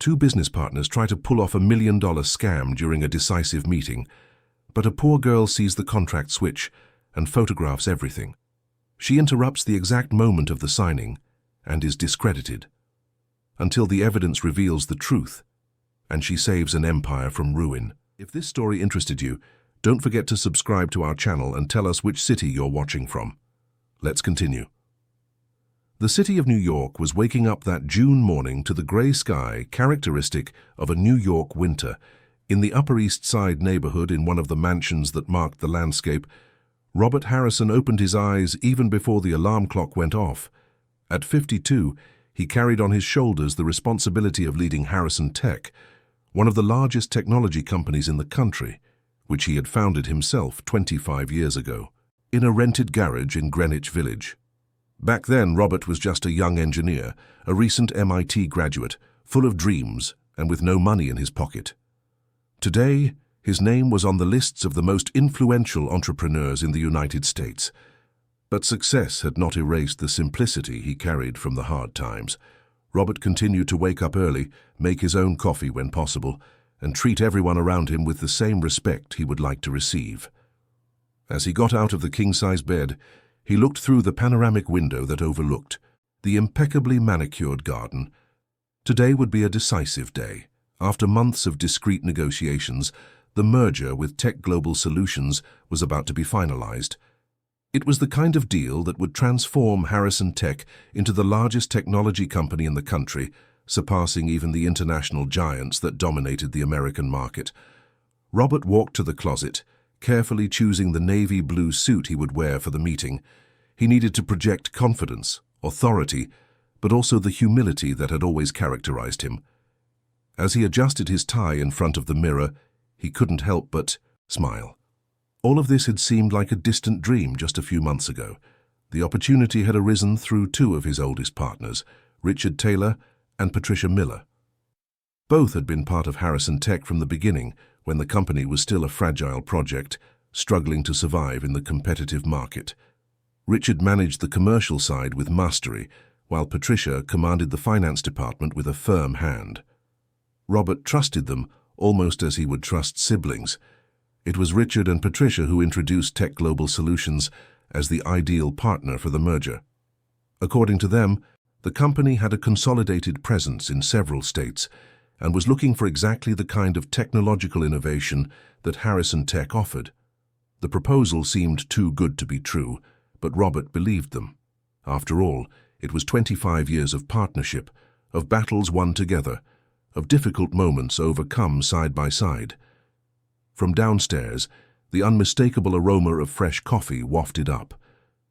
Two business partners try to pull off $1 million scam during a decisive meeting, but a poor girl sees the contract switch and photographs everything. She interrupts the exact moment of the signing and is discredited, until the evidence reveals the truth, and she saves an empire from ruin. If this story interested you, don't forget to subscribe to our channel and tell us which city you're watching from. Let's continue. The city of New York was waking up that June morning to the gray sky characteristic of a New York winter. In the Upper East Side neighborhood, in one of the mansions that marked the landscape, Robert Harrison opened his eyes even before the alarm clock went off. At 52, he carried on his shoulders the responsibility of leading Harrison Tech, one of the largest technology companies in the country, which he had founded himself 25 years ago, in a rented garage in Greenwich Village. Back then, Robert was just a young engineer, a recent MIT graduate, full of dreams and with no money in his pocket. Today, his name was on the lists of the most influential entrepreneurs in the United States. But success had not erased the simplicity he carried from the hard times. Robert continued to wake up early, make his own coffee when possible, and treat everyone around him with the same respect he would like to receive. As he got out of the king-size bed, he looked through the panoramic window that overlooked the impeccably manicured garden. Today would be a decisive day. After months of discreet negotiations, the merger with Tech Global Solutions was about to be finalized. It was the kind of deal that would transform Harrison Tech into the largest technology company in the country, surpassing even the international giants that dominated the American market. Robert walked to the closet, carefully choosing the navy blue suit he would wear for the meeting. He needed to project confidence, authority, but also the humility that had always characterized him. As he adjusted his tie in front of the mirror, he couldn't help but smile. All of this had seemed like a distant dream just a few months ago. The opportunity had arisen through two of his oldest partners, Richard Taylor and Patricia Miller. Both had been part of Harrison Tech from the beginning, when the company was still a fragile project, struggling to survive in the competitive market. Richard managed the commercial side with mastery, while Patricia commanded the finance department with a firm hand. Robert trusted them almost as he would trust siblings. It was Richard and Patricia who introduced Tech Global Solutions as the ideal partner for the merger. According to them, the company had a consolidated presence in several states and was looking for exactly the kind of technological innovation that Harrison Tech offered. The proposal seemed too good to be true, but Robert believed them. After all, it was 25 years of partnership, of battles won together, of difficult moments overcome side by side. From downstairs, the unmistakable aroma of fresh coffee wafted up.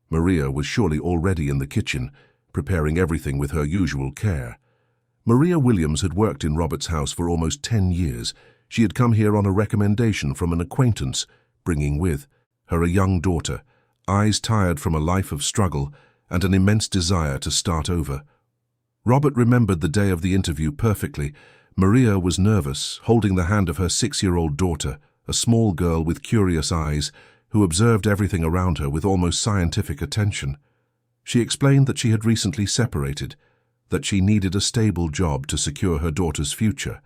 Maria was surely already in the kitchen, preparing everything with her usual care. Maria Williams had worked in Robert's house for almost 10 years. She had come here on a recommendation from an acquaintance, bringing with her a young daughter, eyes tired from a life of struggle and an immense desire to start over. Robert remembered the day of the interview perfectly. Maria was nervous, holding the hand of her 6-year-old daughter, a small girl with curious eyes, who observed everything around her with almost scientific attention. She explained that she had recently separated, that she needed a stable job to secure her daughter's future,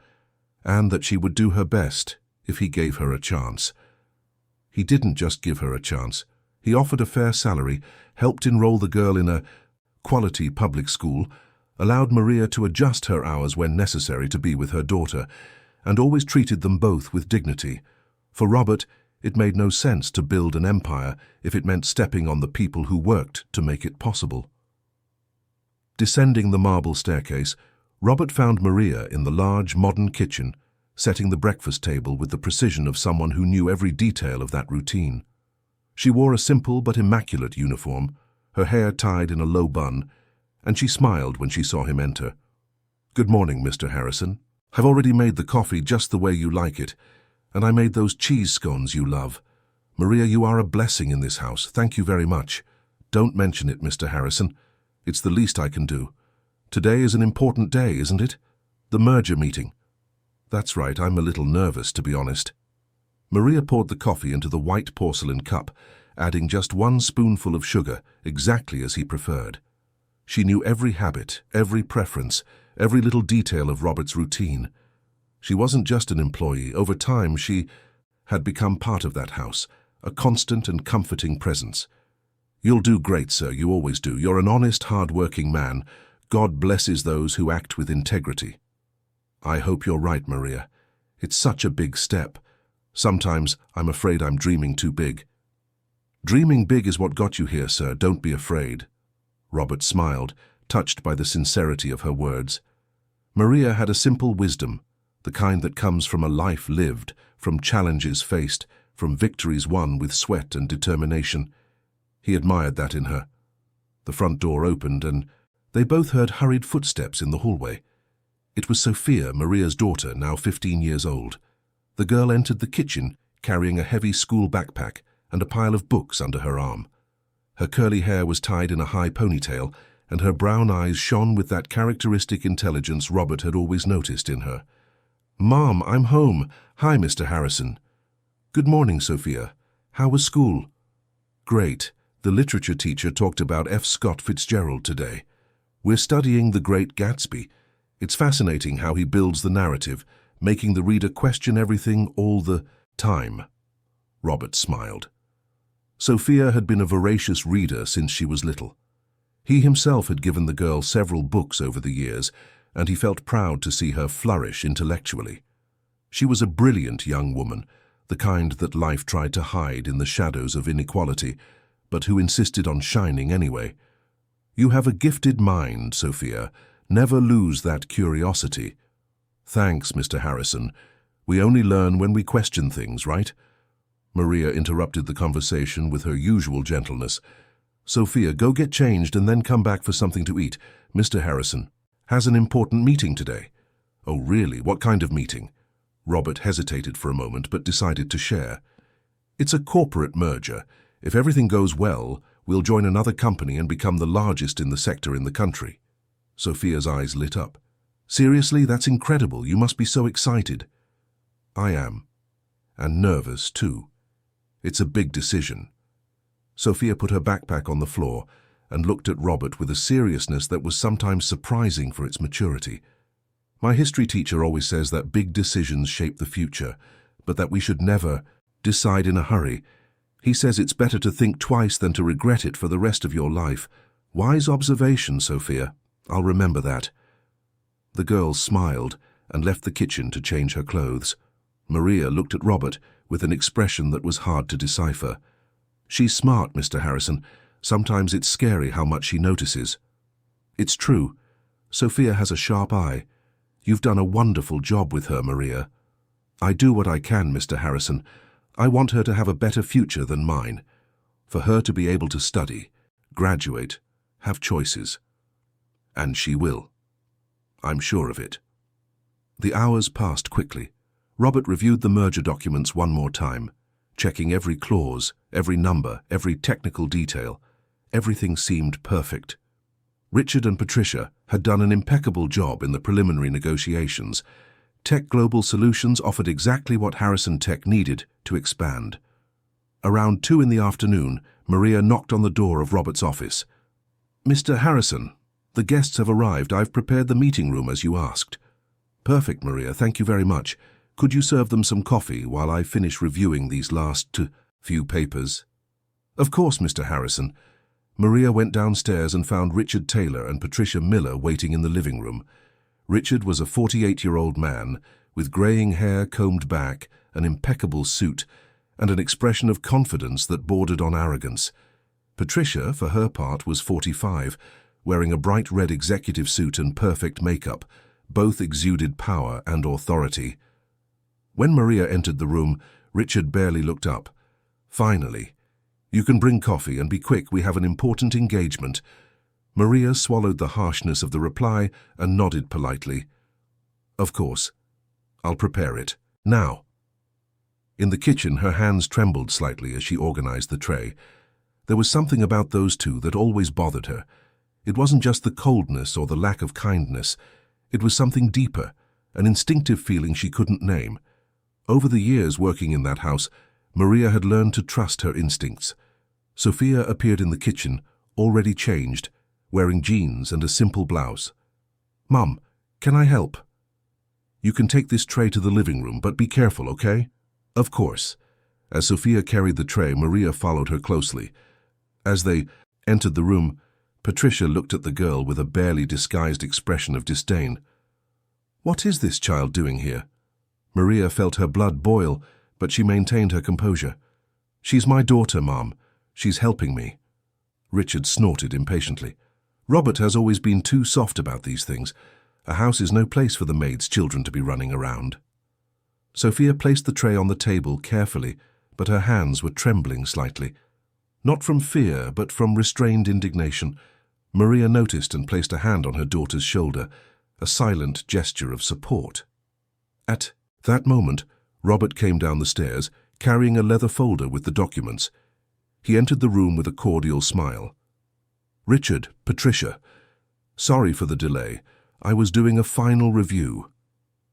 and that she would do her best if he gave her a chance. He didn't just give her a chance. He offered a fair salary, helped enroll the girl in a quality public school, allowed Maria to adjust her hours when necessary to be with her daughter, and always treated them both with dignity. For Robert, it made no sense to build an empire if it meant stepping on the people who worked to make it possible. Descending the marble staircase, Robert found Maria in the large, modern kitchen, setting the breakfast table with the precision of someone who knew every detail of that routine. She wore a simple but immaculate uniform, her hair tied in a low bun, and she smiled when she saw him enter. "Good morning, Mr. Harrison. I've already made the coffee just the way you like it, and I made those cheese scones you love. Maria, you are a blessing in this house. Thank you very much. Don't mention it, Mr. Harrison. It's the least I can do. Today is an important day, isn't it? The merger meeting." "That's right, I'm a little nervous, to be honest." Maria poured the coffee into the white porcelain cup, adding just 1 spoonful of sugar, exactly as he preferred. She knew every habit, every preference, every little detail of Robert's routine. She wasn't just an employee. Over time, she had become part of that house, a constant and comforting presence. "You'll do great, sir, you always do. You're an honest, hard-working man. God blesses those who act with integrity." "I hope you're right, Maria. It's such a big step. Sometimes I'm afraid I'm dreaming too big." "Dreaming big is what got you here, sir. Don't be afraid." Robert smiled, touched by the sincerity of her words. Maria had a simple wisdom, the kind that comes from a life lived, from challenges faced, from victories won with sweat and determination. He admired that in her. The front door opened, and they both heard hurried footsteps in the hallway. It was Sophia, Maria's daughter, now 15 years old. The girl entered the kitchen, carrying a heavy school backpack and a pile of books under her arm. Her curly hair was tied in a high ponytail, and her brown eyes shone with that characteristic intelligence Robert had always noticed in her. "Mom, I'm home. Hi, Mr. Harrison." "Good morning, Sophia. How was school?" "Great. The literature teacher talked about F. Scott Fitzgerald today. We're studying The Great Gatsby. It's fascinating how he builds the narrative, making the reader question everything all the time." Robert smiled. Sophia had been a voracious reader since she was little. He himself had given the girl several books over the years, and he felt proud to see her flourish intellectually. She was a brilliant young woman, the kind that life tried to hide in the shadows of inequality, but who insisted on shining anyway. "You have a gifted mind, Sophia. Never lose that curiosity." "Thanks, Mr. Harrison. We only learn when we question things, right?" Maria interrupted the conversation with her usual gentleness. "Sophia, go get changed and then come back for something to eat. Mr. Harrison has an important meeting today." "Oh, really? What kind of meeting?" Robert hesitated for a moment but decided to share. "It's a corporate merger. If everything goes well, we'll join another company and become the largest in the sector in the country." Sophia's eyes lit up. "Seriously, that's incredible. You must be so excited." "I am. And nervous, too. It's a big decision." Sophia put her backpack on the floor and looked at Robert with a seriousness that was sometimes surprising for its maturity. "My history teacher always says that big decisions shape the future, but that we should never decide in a hurry. He says it's better to think twice than to regret it for the rest of your life. Wise observation, Sophia. I'll remember that." The girl smiled and left the kitchen to change her clothes. Maria looked at Robert with an expression that was hard to decipher. "She's smart, Mr. Harrison. Sometimes it's scary how much she notices." "It's true. Sophia has a sharp eye. You've done a wonderful job with her, Maria." "I do what I can, Mr. Harrison. I want her to have a better future than mine. For her to be able to study, graduate, have choices. And she will. I'm sure of it." The hours passed quickly. Robert reviewed the merger documents one more time, checking every clause, every number, every technical detail. Everything seemed perfect. Richard and Patricia had done an impeccable job in the preliminary negotiations. Tech Global Solutions offered exactly what Harrison Tech needed to expand. Around 2 in the afternoon, Maria knocked on the door of Robert's office. "Mr. Harrison, the guests have arrived. I've prepared the meeting room as you asked." "Perfect, Maria. Thank you very much. Could you serve them some coffee while I finish reviewing these last few papers?" "Of course, Mr. Harrison." Maria went downstairs and found Richard Taylor and Patricia Miller waiting in the living room. Richard was a 48-year-old man with graying hair combed back, an impeccable suit, and an expression of confidence that bordered on arrogance. Patricia, for her part, was 45, wearing a bright red executive suit and perfect makeup. Both exuded power and authority. When Maria entered the room, Richard barely looked up. "Finally. You can bring coffee and be quick. We have an important engagement." Maria swallowed the harshness of the reply and nodded politely. "Of course. I'll prepare it. Now." In the kitchen, her hands trembled slightly as she organized the tray. There was something about those two that always bothered her. It wasn't just the coldness or the lack of kindness. It was something deeper, an instinctive feeling she couldn't name. Over the years working in that house, Maria had learned to trust her instincts. Sophia appeared in the kitchen, already changed, wearing jeans and a simple blouse. "Mum, Can I help? You can take this tray to the living room, but be careful, okay? Of course. As Sophia carried the tray, Maria followed her closely. As they entered the room, Patricia looked at the girl with a barely disguised expression of disdain. What is this child doing here? Maria felt her blood boil, but she maintained her composure. She's my daughter, Mom. She's helping me. Richard snorted impatiently. Robert has always been too soft about these things. A house is no place for the maid's children to be running around. Sophia placed the tray on the table carefully, but her hands were trembling slightly. Not from fear, but from restrained indignation. Maria noticed and placed a hand on her daughter's shoulder, a silent gesture of support. At that moment, Robert came down the stairs, carrying a leather folder with the documents. He entered the room with a cordial smile. Richard, Patricia, sorry for the delay. I was doing a final review.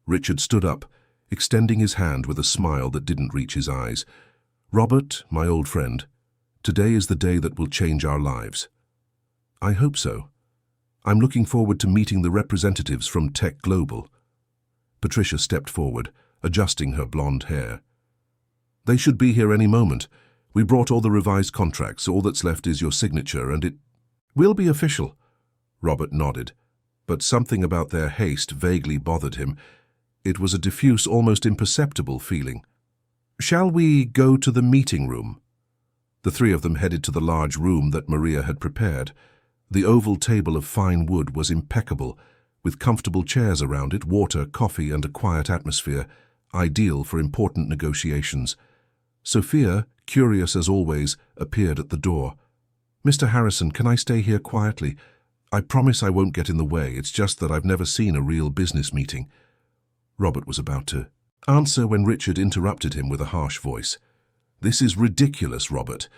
Richard stood up, extending his hand with a smile that didn't reach his eyes. Robert, my old friend, today is the day that will change our lives. I hope so. I'm looking forward to meeting the representatives from Tech Global. Patricia stepped forward, adjusting her blonde hair. They should be here any moment. We brought all the revised contracts. All that's left is your signature, and it will be official. Robert nodded, but something about their haste vaguely bothered him. It was a diffuse, almost imperceptible feeling. Shall we go to the meeting room? The three of them headed to the large room that Maria had prepared. The oval table of fine wood was impeccable, with comfortable chairs around it, water, coffee, and a quiet atmosphere, ideal for important negotiations. Sophia, curious as always, appeared at the door. Mr. Harrison, can I stay here quietly? I promise I won't get in the way. It's just that I've never seen a real business meeting. Robert was about to answer when Richard interrupted him with a harsh voice. This is ridiculous, Robert.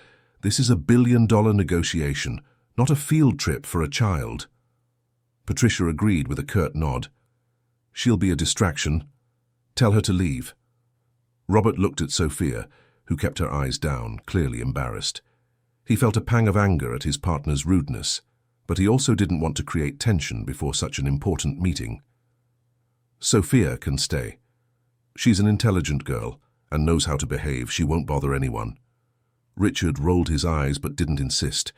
This is a billion-dollar negotiation, not a field trip for a child. Patricia agreed with a curt nod. She'll be a distraction. Tell her to leave. Robert looked at Sophia, who kept her eyes down, clearly embarrassed. He felt a pang of anger at his partner's rudeness, but he also didn't want to create tension before such an important meeting. Sophia can stay. She's an intelligent girl and knows how to behave. She won't bother anyone. Richard rolled his eyes but didn't insist.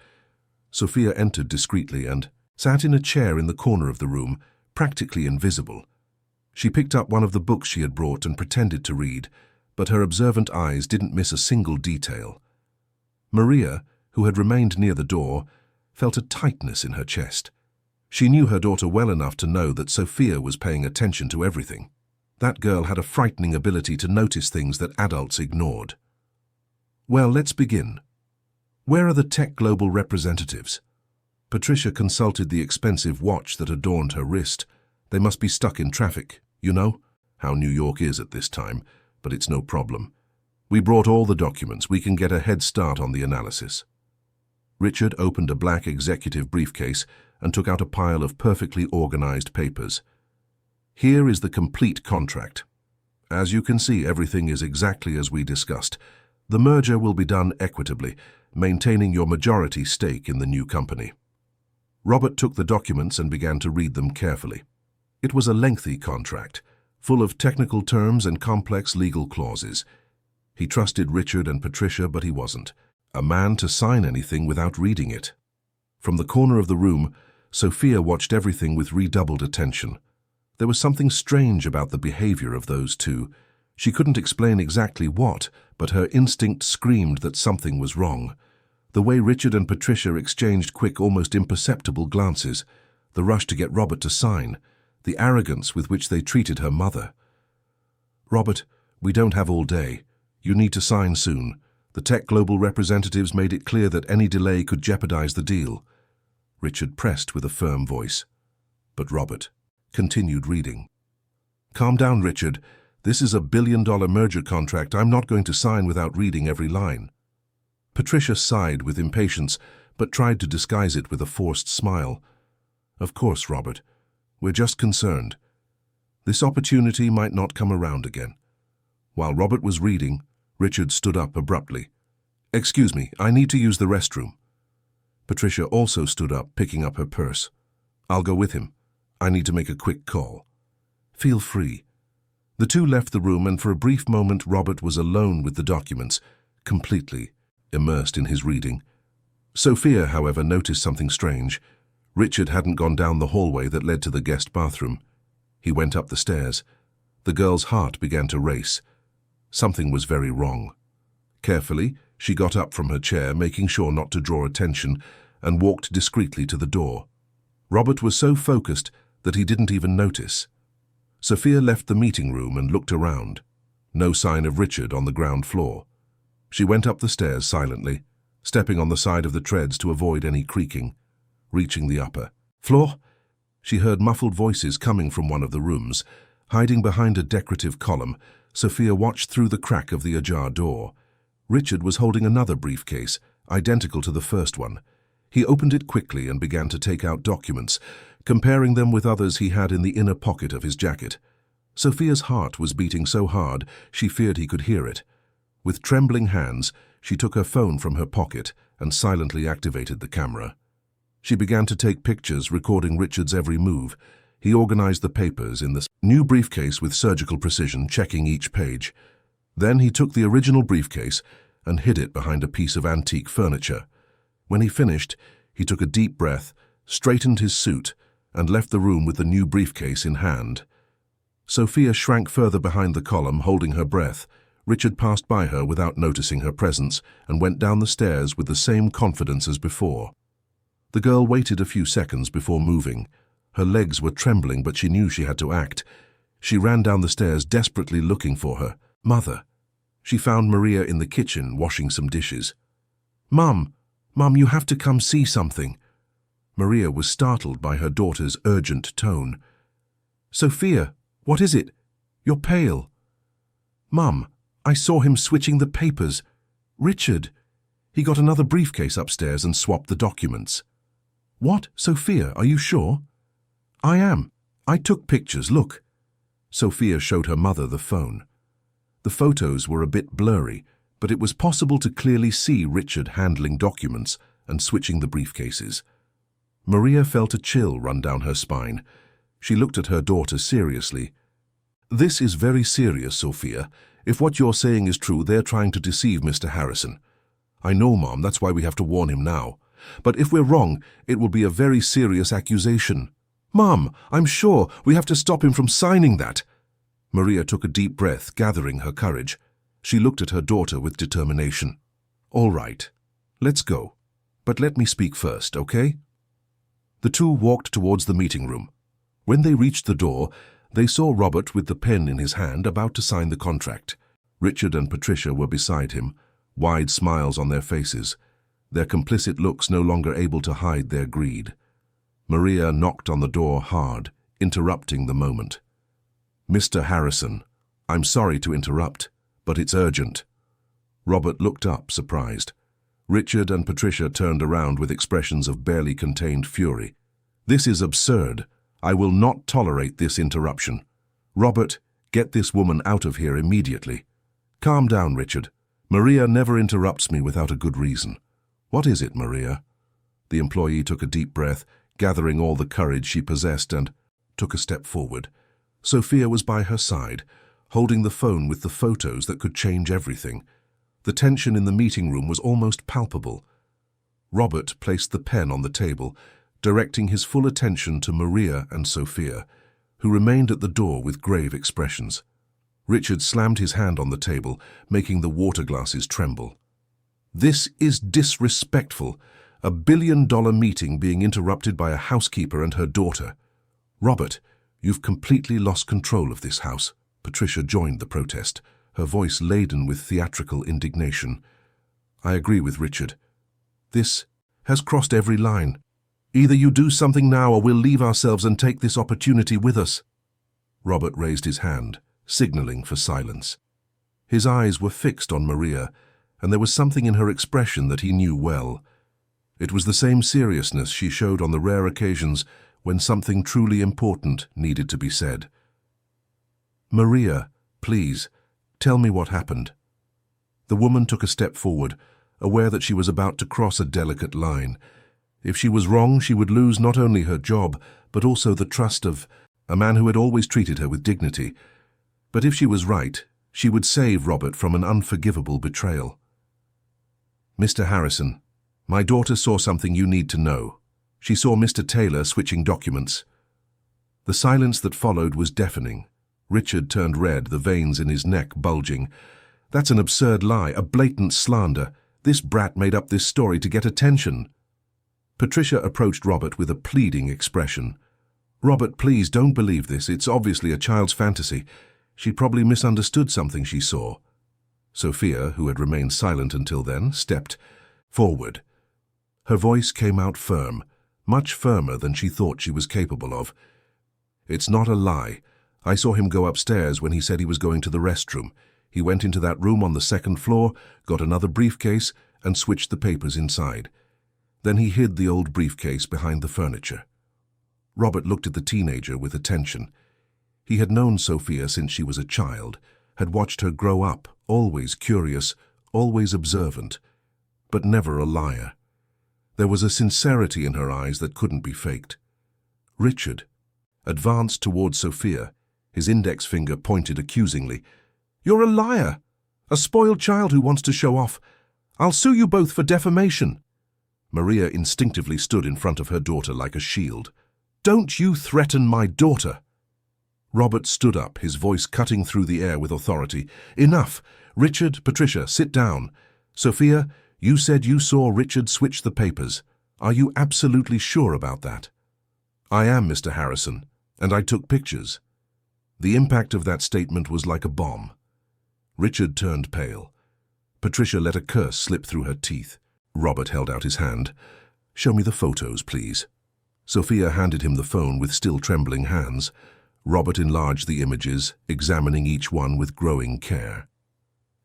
Sophia entered discreetly and sat in a chair in the corner of the room, practically invisible. She picked up one of the books she had brought and pretended to read, but her observant eyes didn't miss a single detail. Maria, who had remained near the door, felt a tightness in her chest. She knew her daughter well enough to know that Sophia was paying attention to everything. That girl had a frightening ability to notice things that adults ignored. Well, let's begin. Where are the Tech Global representatives? Patricia consulted the expensive watch that adorned her wrist. They must be stuck in traffic. You know how New York is at this time, but it's no problem. We brought all the documents. We can get a head start on the analysis. Richard opened a black executive briefcase and took out a pile of perfectly organized papers. Here is the complete contract. As you can see, everything is exactly as we discussed. The merger will be done equitably, maintaining your majority stake in the new company. Robert took the documents and began to read them carefully. It was a lengthy contract, full of technical terms and complex legal clauses. He trusted Richard and Patricia, but he wasn't a man to sign anything without reading it. From the corner of the room, Sophia watched everything with redoubled attention. There was something strange about the behavior of those two. She couldn't explain exactly what, but her instinct screamed that something was wrong. The way Richard and Patricia exchanged quick, almost imperceptible glances, the rush to get Robert to sign, the arrogance with which they treated her mother. Robert, we don't have all day. You need to sign soon. The Tech Global representatives made it clear that any delay could jeopardize the deal. Richard pressed with a firm voice. But Robert continued reading. Calm down, Richard. This is a billion-dollar merger contract. I'm not going to sign without reading every line. Patricia sighed with impatience, but tried to disguise it with a forced smile. Of course, Robert. We're just concerned. This opportunity might not come around again. While Robert was reading, Richard stood up abruptly. Excuse me, I need to use the restroom. Patricia also stood up, picking up her purse. I'll go with him. I need to make a quick call. Feel free. The two left the room, and for a brief moment Robert was alone with the documents, completely immersed in his reading. Sophia, however, noticed something strange. Richard hadn't gone down the hallway that led to the guest bathroom. He went up the stairs. The girl's heart began to race. Something was very wrong. Carefully, she got up from her chair, making sure not to draw attention, and walked discreetly to the door. Robert was so focused that he didn't even notice. Sophia left the meeting room and looked around. No sign of Richard on the ground floor. She went up the stairs silently, stepping on the side of the treads to avoid any creaking. Reaching the upper floor, she heard muffled voices coming from one of the rooms. Hiding behind a decorative column, Sophia watched through the crack of the ajar door. Richard was holding another briefcase, identical to the first one. He opened it quickly and began to take out documents, comparing them with others he had in the inner pocket of his jacket. Sophia's heart was beating so hard she feared he could hear it. With trembling hands, she took her phone from her pocket and silently activated the camera. She began to take pictures, recording Richard's every move. He organized the papers in the new briefcase with surgical precision, checking each page. Then he took the original briefcase and hid it behind a piece of antique furniture. When he finished, he took a deep breath, straightened his suit, and left the room with the new briefcase in hand. Sophia shrank further behind the column, holding her breath. Richard passed by her without noticing her presence and went down the stairs with the same confidence as before. The girl waited a few seconds before moving. Her legs were trembling, but she knew she had to act. She ran down the stairs, desperately looking for her mother. She found Maria in the kitchen, washing some dishes. "Mum, you have to come see something." Maria was startled by her daughter's urgent tone. "Sophia, what is it? You're pale." "Mum, I saw him switching the papers. Richard. He got another briefcase upstairs and swapped the documents." "What? Sophia, are you sure?" "I am. I took pictures, look." Sophia showed her mother the phone. The photos were a bit blurry, but it was possible to clearly see Richard handling documents and switching the briefcases. Maria felt a chill run down her spine. She looked at her daughter seriously. "This is very serious, Sophia. If what you're saying is true, they're trying to deceive Mr. Harrison. I know, Mom, that's why we have to warn him now. But if we're wrong, it will be a very serious accusation." "Mom, I'm sure we have to stop him from signing that." Maria took a deep breath, gathering her courage. She looked at her daughter with determination. "All right, let's go. But let me speak first, okay?" The two walked towards the meeting room. When they reached the door, they saw Robert with the pen in his hand, about to sign the contract. Richard and Patricia were beside him, wide smiles on their faces, their complicit looks no longer able to hide their greed. Maria knocked on the door hard, interrupting the moment. "Mr. Harrison, I'm sorry to interrupt, but it's urgent." Robert looked up, surprised. Richard and Patricia turned around with expressions of barely contained fury. "This is absurd. I will not tolerate this interruption. Robert, get this woman out of here immediately." "Calm down, Richard. Maria never interrupts me without a good reason." "What is it, Maria?" The employee took a deep breath, gathering all the courage she possessed, and took a step forward. Sophia was by her side, holding the phone with the photos that could change everything. The tension in the meeting room was almost palpable. Robert placed the pen on the table, directing his full attention to Maria and Sophia, who remained at the door with grave expressions. Richard slammed his hand on the table, making the water glasses tremble. "This is disrespectful. A billion-dollar meeting being interrupted by a housekeeper and her daughter. Robert, you've completely lost control of this house." Patricia joined the protest, her voice laden with theatrical indignation. "I agree with Richard. This has crossed every line. Either you do something now or we'll leave ourselves and take this opportunity with us." Robert raised his hand, signaling for silence. His eyes were fixed on Maria, and there was something in her expression that he knew well. It was the same seriousness she showed on the rare occasions when something truly important needed to be said. "Maria, please, tell me what happened." The woman took a step forward, aware that she was about to cross a delicate line. If she was wrong, she would lose not only her job, but also the trust of a man who had always treated her with dignity. But if she was right, she would save Robert from an unforgivable betrayal. "Mr. Harrison, my daughter saw something you need to know. She saw Mr. Taylor switching documents." The silence that followed was deafening. Richard turned red, the veins in his neck bulging. "That's an absurd lie, a blatant slander. This brat made up this story to get attention." Patricia approached Robert with a pleading expression. "Robert, please don't believe this. It's obviously a child's fantasy. She probably misunderstood something she saw." Sophia, who had remained silent until then, stepped forward. Her voice came out firm, much firmer than she thought she was capable of. "It's not a lie. I saw him go upstairs when he said he was going to the restroom. He went into that room on the second floor, got another briefcase, and switched the papers inside. Then he hid the old briefcase behind the furniture." Robert looked at the teenager with attention. He had known Sophia since she was a child, had watched her grow up, always curious, always observant, but never a liar. There was a sincerity in her eyes that couldn't be faked. Richard advanced towards Sophia, his index finger pointed accusingly. "You're a liar! A spoiled child who wants to show off. I'll sue you both for defamation." Maria instinctively stood in front of her daughter like a shield. "Don't you threaten my daughter!" Robert stood up, his voice cutting through the air with authority. "Enough! Richard, Patricia, sit down. Sophia, you said you saw Richard switch the papers. Are you absolutely sure about that?" "I am, Mr. Harrison, and I took pictures." The impact of that statement was like a bomb. Richard turned pale. Patricia let a curse slip through her teeth. Robert held out his hand. "Show me the photos, please." Sophia handed him the phone with still trembling hands. Robert enlarged the images, examining each one with growing care.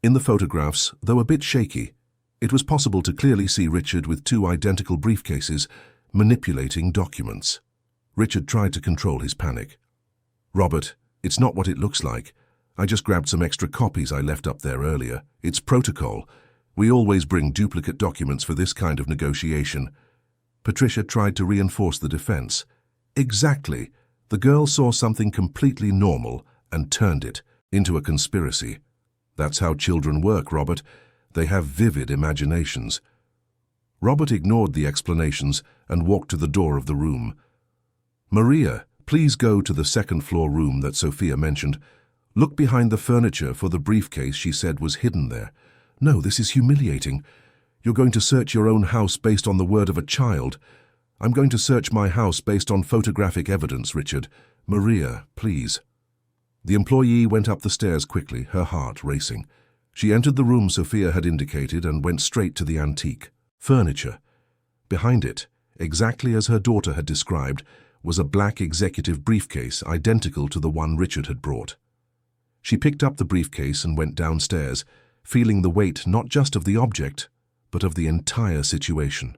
In the photographs, though a bit shaky, it was possible to clearly see Richard with two identical briefcases, manipulating documents. Richard tried to control his panic. "Robert, it's not what it looks like. I just grabbed some extra copies I left up there earlier. It's protocol. We always bring duplicate documents for this kind of negotiation." Patricia tried to reinforce the defense. "Exactly. The girl saw something completely normal and turned it into a conspiracy. That's how children work, Robert. They have vivid imaginations." Robert ignored the explanations and walked to the door of the room. "Maria, please go to the second-floor room that Sophia mentioned. Look behind the furniture for the briefcase she said was hidden there." "No, this is humiliating. You're going to search your own house based on the word of a child. I'm going to search my house based on photographic evidence, Richard. Maria, please." The employee went up the stairs quickly, her heart racing. She entered the room Sophia had indicated and went straight to the antique furniture. Behind it, exactly as her daughter had described, was a black executive briefcase identical to the one Richard had brought. She picked up the briefcase and went downstairs, feeling the weight not just of the object, but of the entire situation.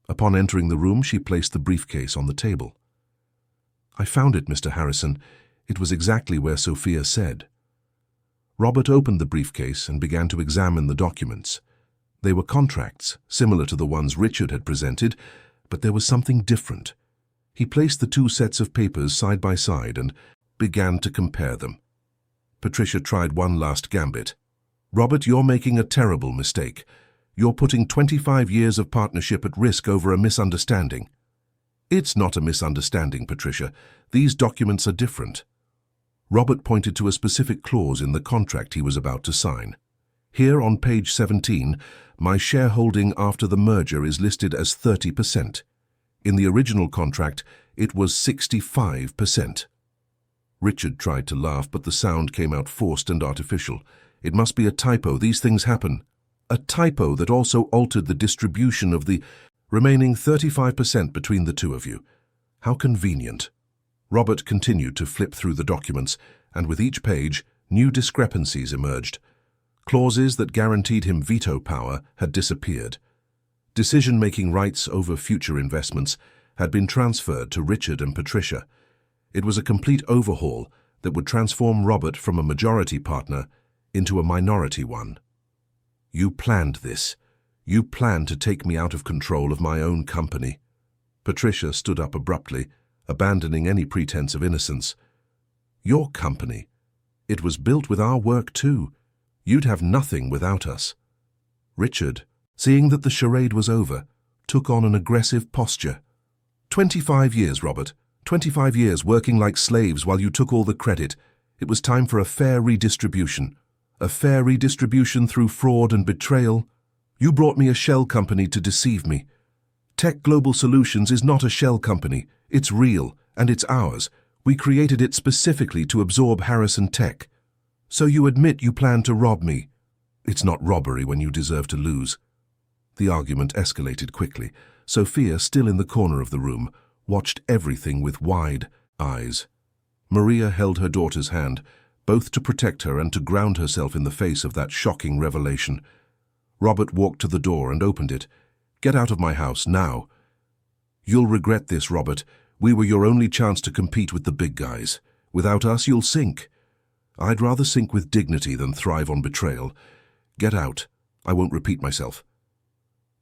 Upon entering the room, she placed the briefcase on the table. "I found it, Mr. Harrison. It was exactly where Sophia said." Robert opened the briefcase and began to examine the documents. They were contracts, similar to the ones Richard had presented, but there was something different. He placed the two sets of papers side by side and began to compare them. Patricia tried one last gambit. "Robert, you're making a terrible mistake. You're putting 25 years of partnership at risk over a misunderstanding." "It's not a misunderstanding, Patricia. These documents are different." Robert pointed to a specific clause in the contract he was about to sign. "Here on page 17, my shareholding after the merger is listed as 30%. In the original contract, it was 65%. Richard tried to laugh, but the sound came out forced and artificial. "It must be a typo. These things happen." "A typo that also altered the distribution of the remaining 35% between the two of you. How convenient." Robert continued to flip through the documents, and with each page, new discrepancies emerged. Clauses that guaranteed him veto power had disappeared. Decision-making rights over future investments had been transferred to Richard and Patricia. It was a complete overhaul that would transform Robert from a majority partner into a minority one. "You planned this. You plan to take me out of control of my own company." Patricia stood up abruptly, abandoning any pretense of innocence. "Your company? It was built with our work too. You'd have nothing without us." Richard, seeing that the charade was over, took on an aggressive posture. 25 years, Robert. 25 years working like slaves while you took all the credit. It was time for a fair redistribution. A fair redistribution through fraud and betrayal. You brought me a shell company to deceive me. Tech Global Solutions is not a shell company. It's real, and it's ours. We created it specifically to absorb Harrison Tech. So you admit you plan to rob me. It's not robbery when you deserve to lose. The argument escalated quickly. Sophia, still in the corner of the room, watched everything with wide eyes. Maria held her daughter's hand, both to protect her and to ground herself in the face of that shocking revelation. Robert walked to the door and opened it. "Get out of my house, now." "You'll regret this, Robert. We were your only chance to compete with the big guys. Without us, you'll sink." "I'd rather sink with dignity than thrive on betrayal. Get out. I won't repeat myself."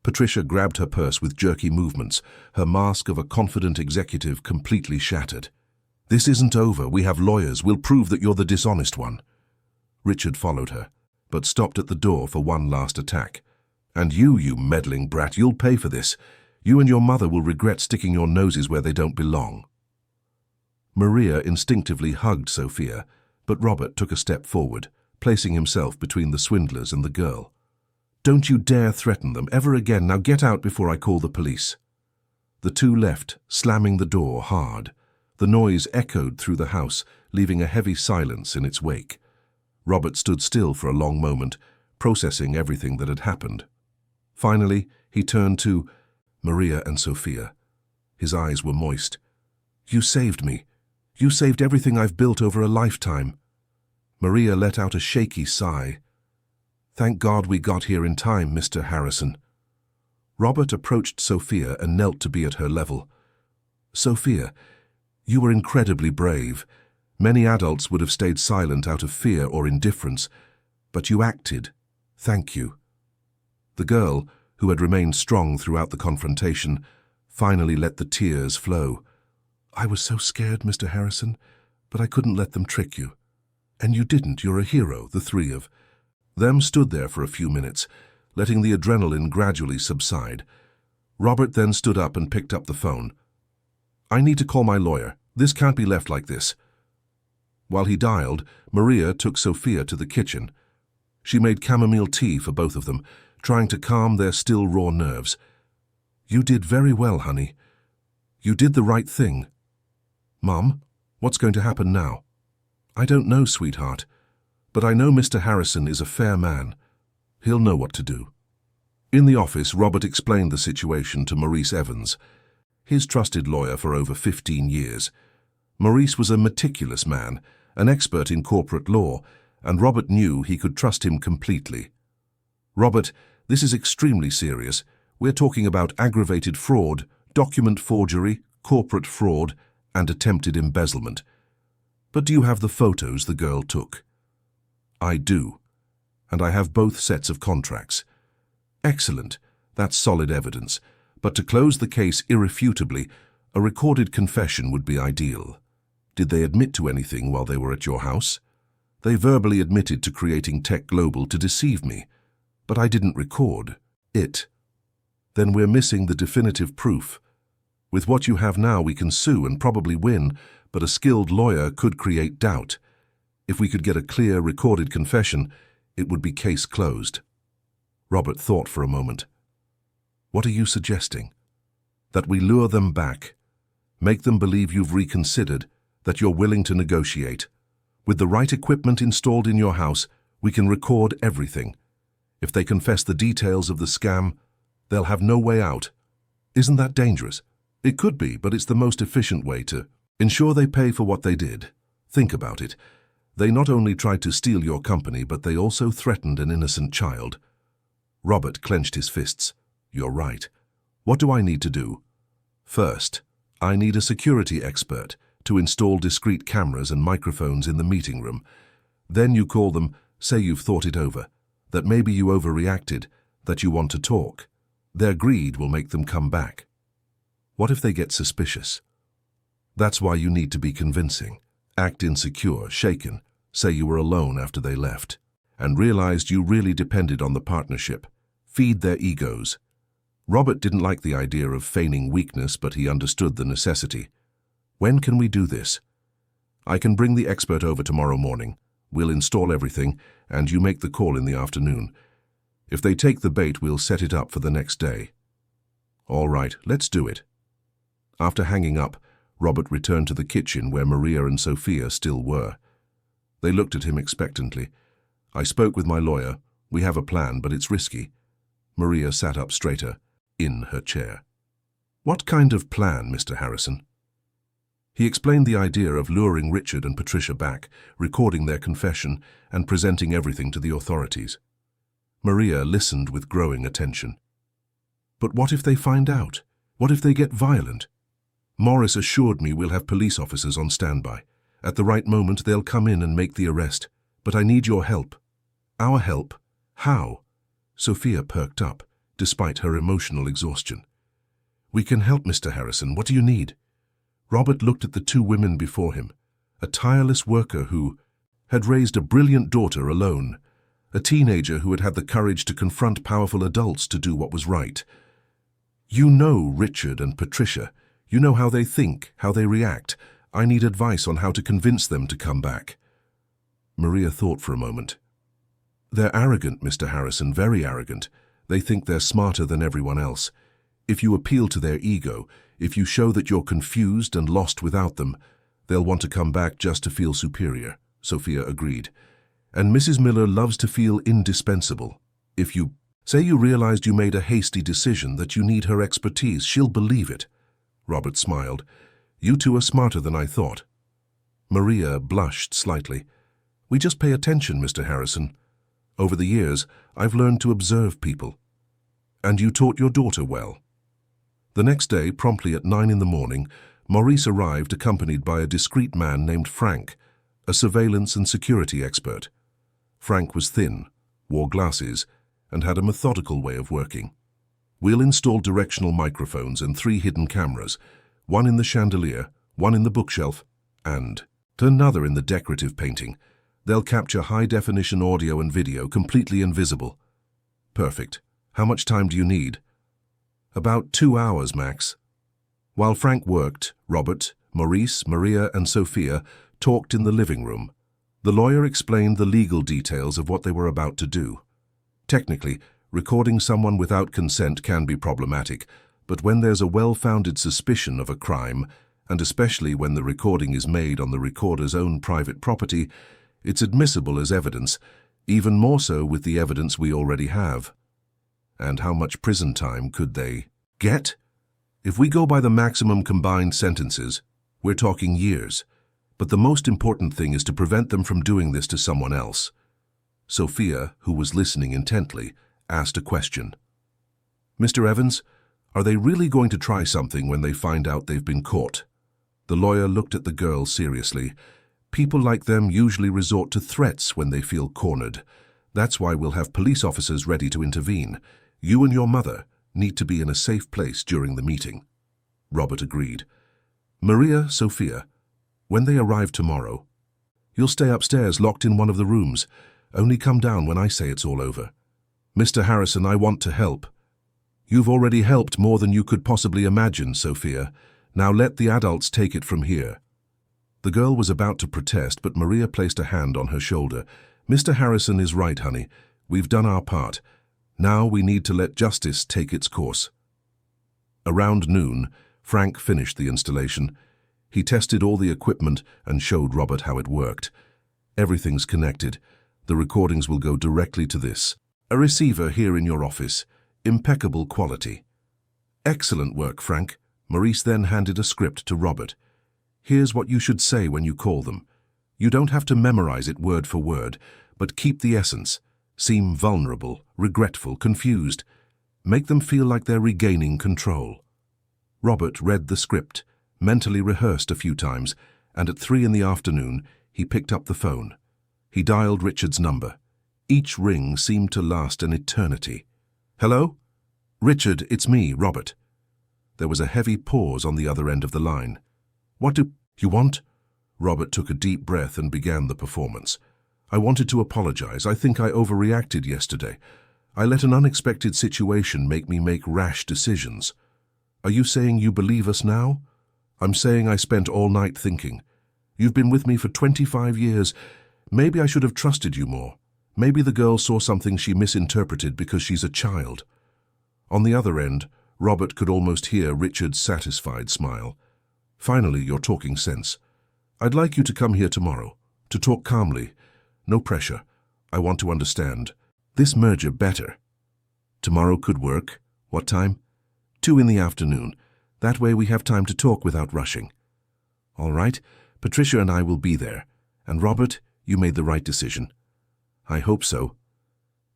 Patricia grabbed her purse with jerky movements, her mask of a confident executive completely shattered. "This isn't over. We have lawyers. We'll prove that you're the dishonest one." Richard followed her, but stopped at the door for one last attack. "And you meddling brat, you'll pay for this. You and your mother will regret sticking your noses where they don't belong." Maria instinctively hugged Sophia, but Robert took a step forward, placing himself between the swindlers and the girl. "Don't you dare threaten them ever again. Now get out before I call the police." The two left, slamming the door hard. The noise echoed through the house, leaving a heavy silence in its wake. Robert stood still for a long moment, processing everything that had happened. Finally, he turned to Maria and Sophia. His eyes were moist. "You saved me. You saved everything I've built over a lifetime." Maria let out a shaky sigh. "Thank God we got here in time, Mr. Harrison." Robert approached Sophia and knelt to be at her level. "Sophia, you were incredibly brave. Many adults would have stayed silent out of fear or indifference, but you acted. Thank you." The girl, who had remained strong throughout the confrontation, finally let the tears flow. "I was so scared, Mr. Harrison, but I couldn't let them trick you. And you didn't. You're a hero," the three of them stood there for a few minutes, letting the adrenaline gradually subside. Robert then stood up and picked up the phone. "I need to call my lawyer. This can't be left like this." While he dialed, Maria took Sophia to the kitchen. She made chamomile tea for both of them, trying to calm their still raw nerves. "You did very well, honey. You did the right thing." "Mom, what's going to happen now?" "I don't know, sweetheart, but I know Mr. Harrison is a fair man. He'll know what to do." In the office, Robert explained the situation to Maurice Evans, his trusted lawyer for over 15 years. Maurice was a meticulous man, an expert in corporate law, and Robert knew he could trust him completely. "Robert, this is extremely serious. We're talking about aggravated fraud, document forgery, corporate fraud, and attempted embezzlement. But do you have the photos the girl took?" "I do. And I have both sets of contracts." "Excellent. That's solid evidence. But to close the case irrefutably, a recorded confession would be ideal. Did they admit to anything while they were at your house?" "They verbally admitted to creating Tech Global to deceive me, but I didn't record it." "Then we're missing the definitive proof. With what you have now, we can sue and probably win, but a skilled lawyer could create doubt. If we could get a clear, recorded confession, it would be case closed." Robert thought for a moment. "What are you suggesting?" "That we lure them back, make them believe you've reconsidered, that you're willing to negotiate. With the right equipment installed in your house, we can record everything. If they confess the details of the scam, they'll have no way out." "Isn't that dangerous?" "It could be, but it's the most efficient way to ensure they pay for what they did. Think about it. They not only tried to steal your company, but they also threatened an innocent child." Robert clenched his fists. "You're right. What do I need to do?" "First, I need a security expert to install discrete cameras and microphones in the meeting room. Then you call them, say you've thought it over, that maybe you overreacted, that you want to talk. Their greed will make them come back. What if they get suspicious? That's why you need to be convincing. Act insecure, shaken, say you were alone after they left, and realized you really depended on the partnership. Feed their egos. Robert didn't like the idea of feigning weakness, but he understood the necessity. When can we do this? I can bring the expert over tomorrow morning. We'll install everything, and you make the call in the afternoon. If they take the bait, we'll set it up for the next day. All right, let's do it. After hanging up, Robert returned to the kitchen where Maria and Sophia still were. They looked at him expectantly. I spoke with my lawyer. We have a plan, but it's risky. Maria sat up straighter, in her chair. What kind of plan, Mr. Harrison? He explained the idea of luring Richard and Patricia back, recording their confession, and presenting everything to the authorities. Maria listened with growing attention. But what if they find out? What if they get violent? Morris assured me we'll have police officers on standby. At the right moment, they'll come in and make the arrest. But I need your help. Our help? How? Sophia perked up, despite her emotional exhaustion. We can help, Mr. Harrison. What do you need? Robert looked at the two women before him, a tireless worker who had raised a brilliant daughter alone, a teenager who had had the courage to confront powerful adults to do what was right. You know Richard and Patricia. You know how they think, how they react. I need advice on how to convince them to come back. Maria thought for a moment. They're arrogant, Mr. Harrison, very arrogant. They think they're smarter than everyone else. If you appeal to their ego, if you show that you're confused and lost without them, they'll want to come back just to feel superior, Sophia agreed. And Mrs. Miller loves to feel indispensable. If you say you realized you made a hasty decision, that you need her expertise, she'll believe it. Robert smiled. You two are smarter than I thought. Maria blushed slightly. We just pay attention, Mr. Harrison. Over the years, I've learned to observe people. And you taught your daughter well. The next day, promptly at 9 in the morning, Maurice arrived accompanied by a discreet man named Frank, a surveillance and security expert. Frank was thin, wore glasses, and had a methodical way of working. We'll install directional microphones and 3 hidden cameras, one in the chandelier, one in the bookshelf, and another in the decorative painting. They'll capture high-definition audio and video completely invisible. Perfect. How much time do you need? About 2 hours, max. While Frank worked, Robert, Maurice, Maria, and Sophia talked in the living room. The lawyer explained the legal details of what they were about to do. Technically, recording someone without consent can be problematic, but when there's a well-founded suspicion of a crime, and especially when the recording is made on the recorder's own private property, it's admissible as evidence, even more so with the evidence we already have. And how much prison time could they get? If we go by the maximum combined sentences, we're talking years. But the most important thing is to prevent them from doing this to someone else. Sophia, who was listening intently, asked a question. Mr. Evans, are they really going to try something when they find out they've been caught? The lawyer looked at the girl seriously. People like them usually resort to threats when they feel cornered. That's why we'll have police officers ready to intervene. You and your mother need to be in a safe place during the meeting. Robert agreed. Maria, Sophia, when they arrive tomorrow, you'll stay upstairs locked in one of the rooms. Only come down when I say it's all over. Mr. Harrison, I want to help. You've already helped more than you could possibly imagine, Sophia. Now let the adults take it from here. The girl was about to protest, but Maria placed a hand on her shoulder. Mr. Harrison is right, honey. We've done our part. Now we need to let justice take its course. Around noon, Frank finished the installation. He tested all the equipment and showed Robert how it worked. Everything's connected. The recordings will go directly to this. A receiver here in your office. Impeccable quality. Excellent work, Frank. Maurice then handed a script to Robert. Here's what you should say when you call them. You don't have to memorize it word for word, but keep the essence. Seem vulnerable, regretful, confused. Make them feel like they're regaining control. Robert read the script, mentally rehearsed a few times, and at 3 in the afternoon, he picked up the phone. He dialed Richard's number. Each ring seemed to last an eternity. Hello? Richard, it's me, Robert. There was a heavy pause on the other end of the line. What do you want? Robert took a deep breath and began the performance. I wanted to apologize. I think I overreacted yesterday. I let an unexpected situation make me make rash decisions. Are you saying you believe us now? I'm saying I spent all night thinking. You've been with me for 25 years. Maybe I should have trusted you more. Maybe the girl saw something she misinterpreted because she's a child. On the other end, Robert could almost hear Richard's satisfied smile. Finally, you're talking sense. I'd like you to come here tomorrow, to talk calmly. No pressure. I want to understand this merger better. Tomorrow could work. What time? 2 in the afternoon. That way we have time to talk without rushing. All right, Patricia and I will be there. And Robert, you made the right decision. I hope so.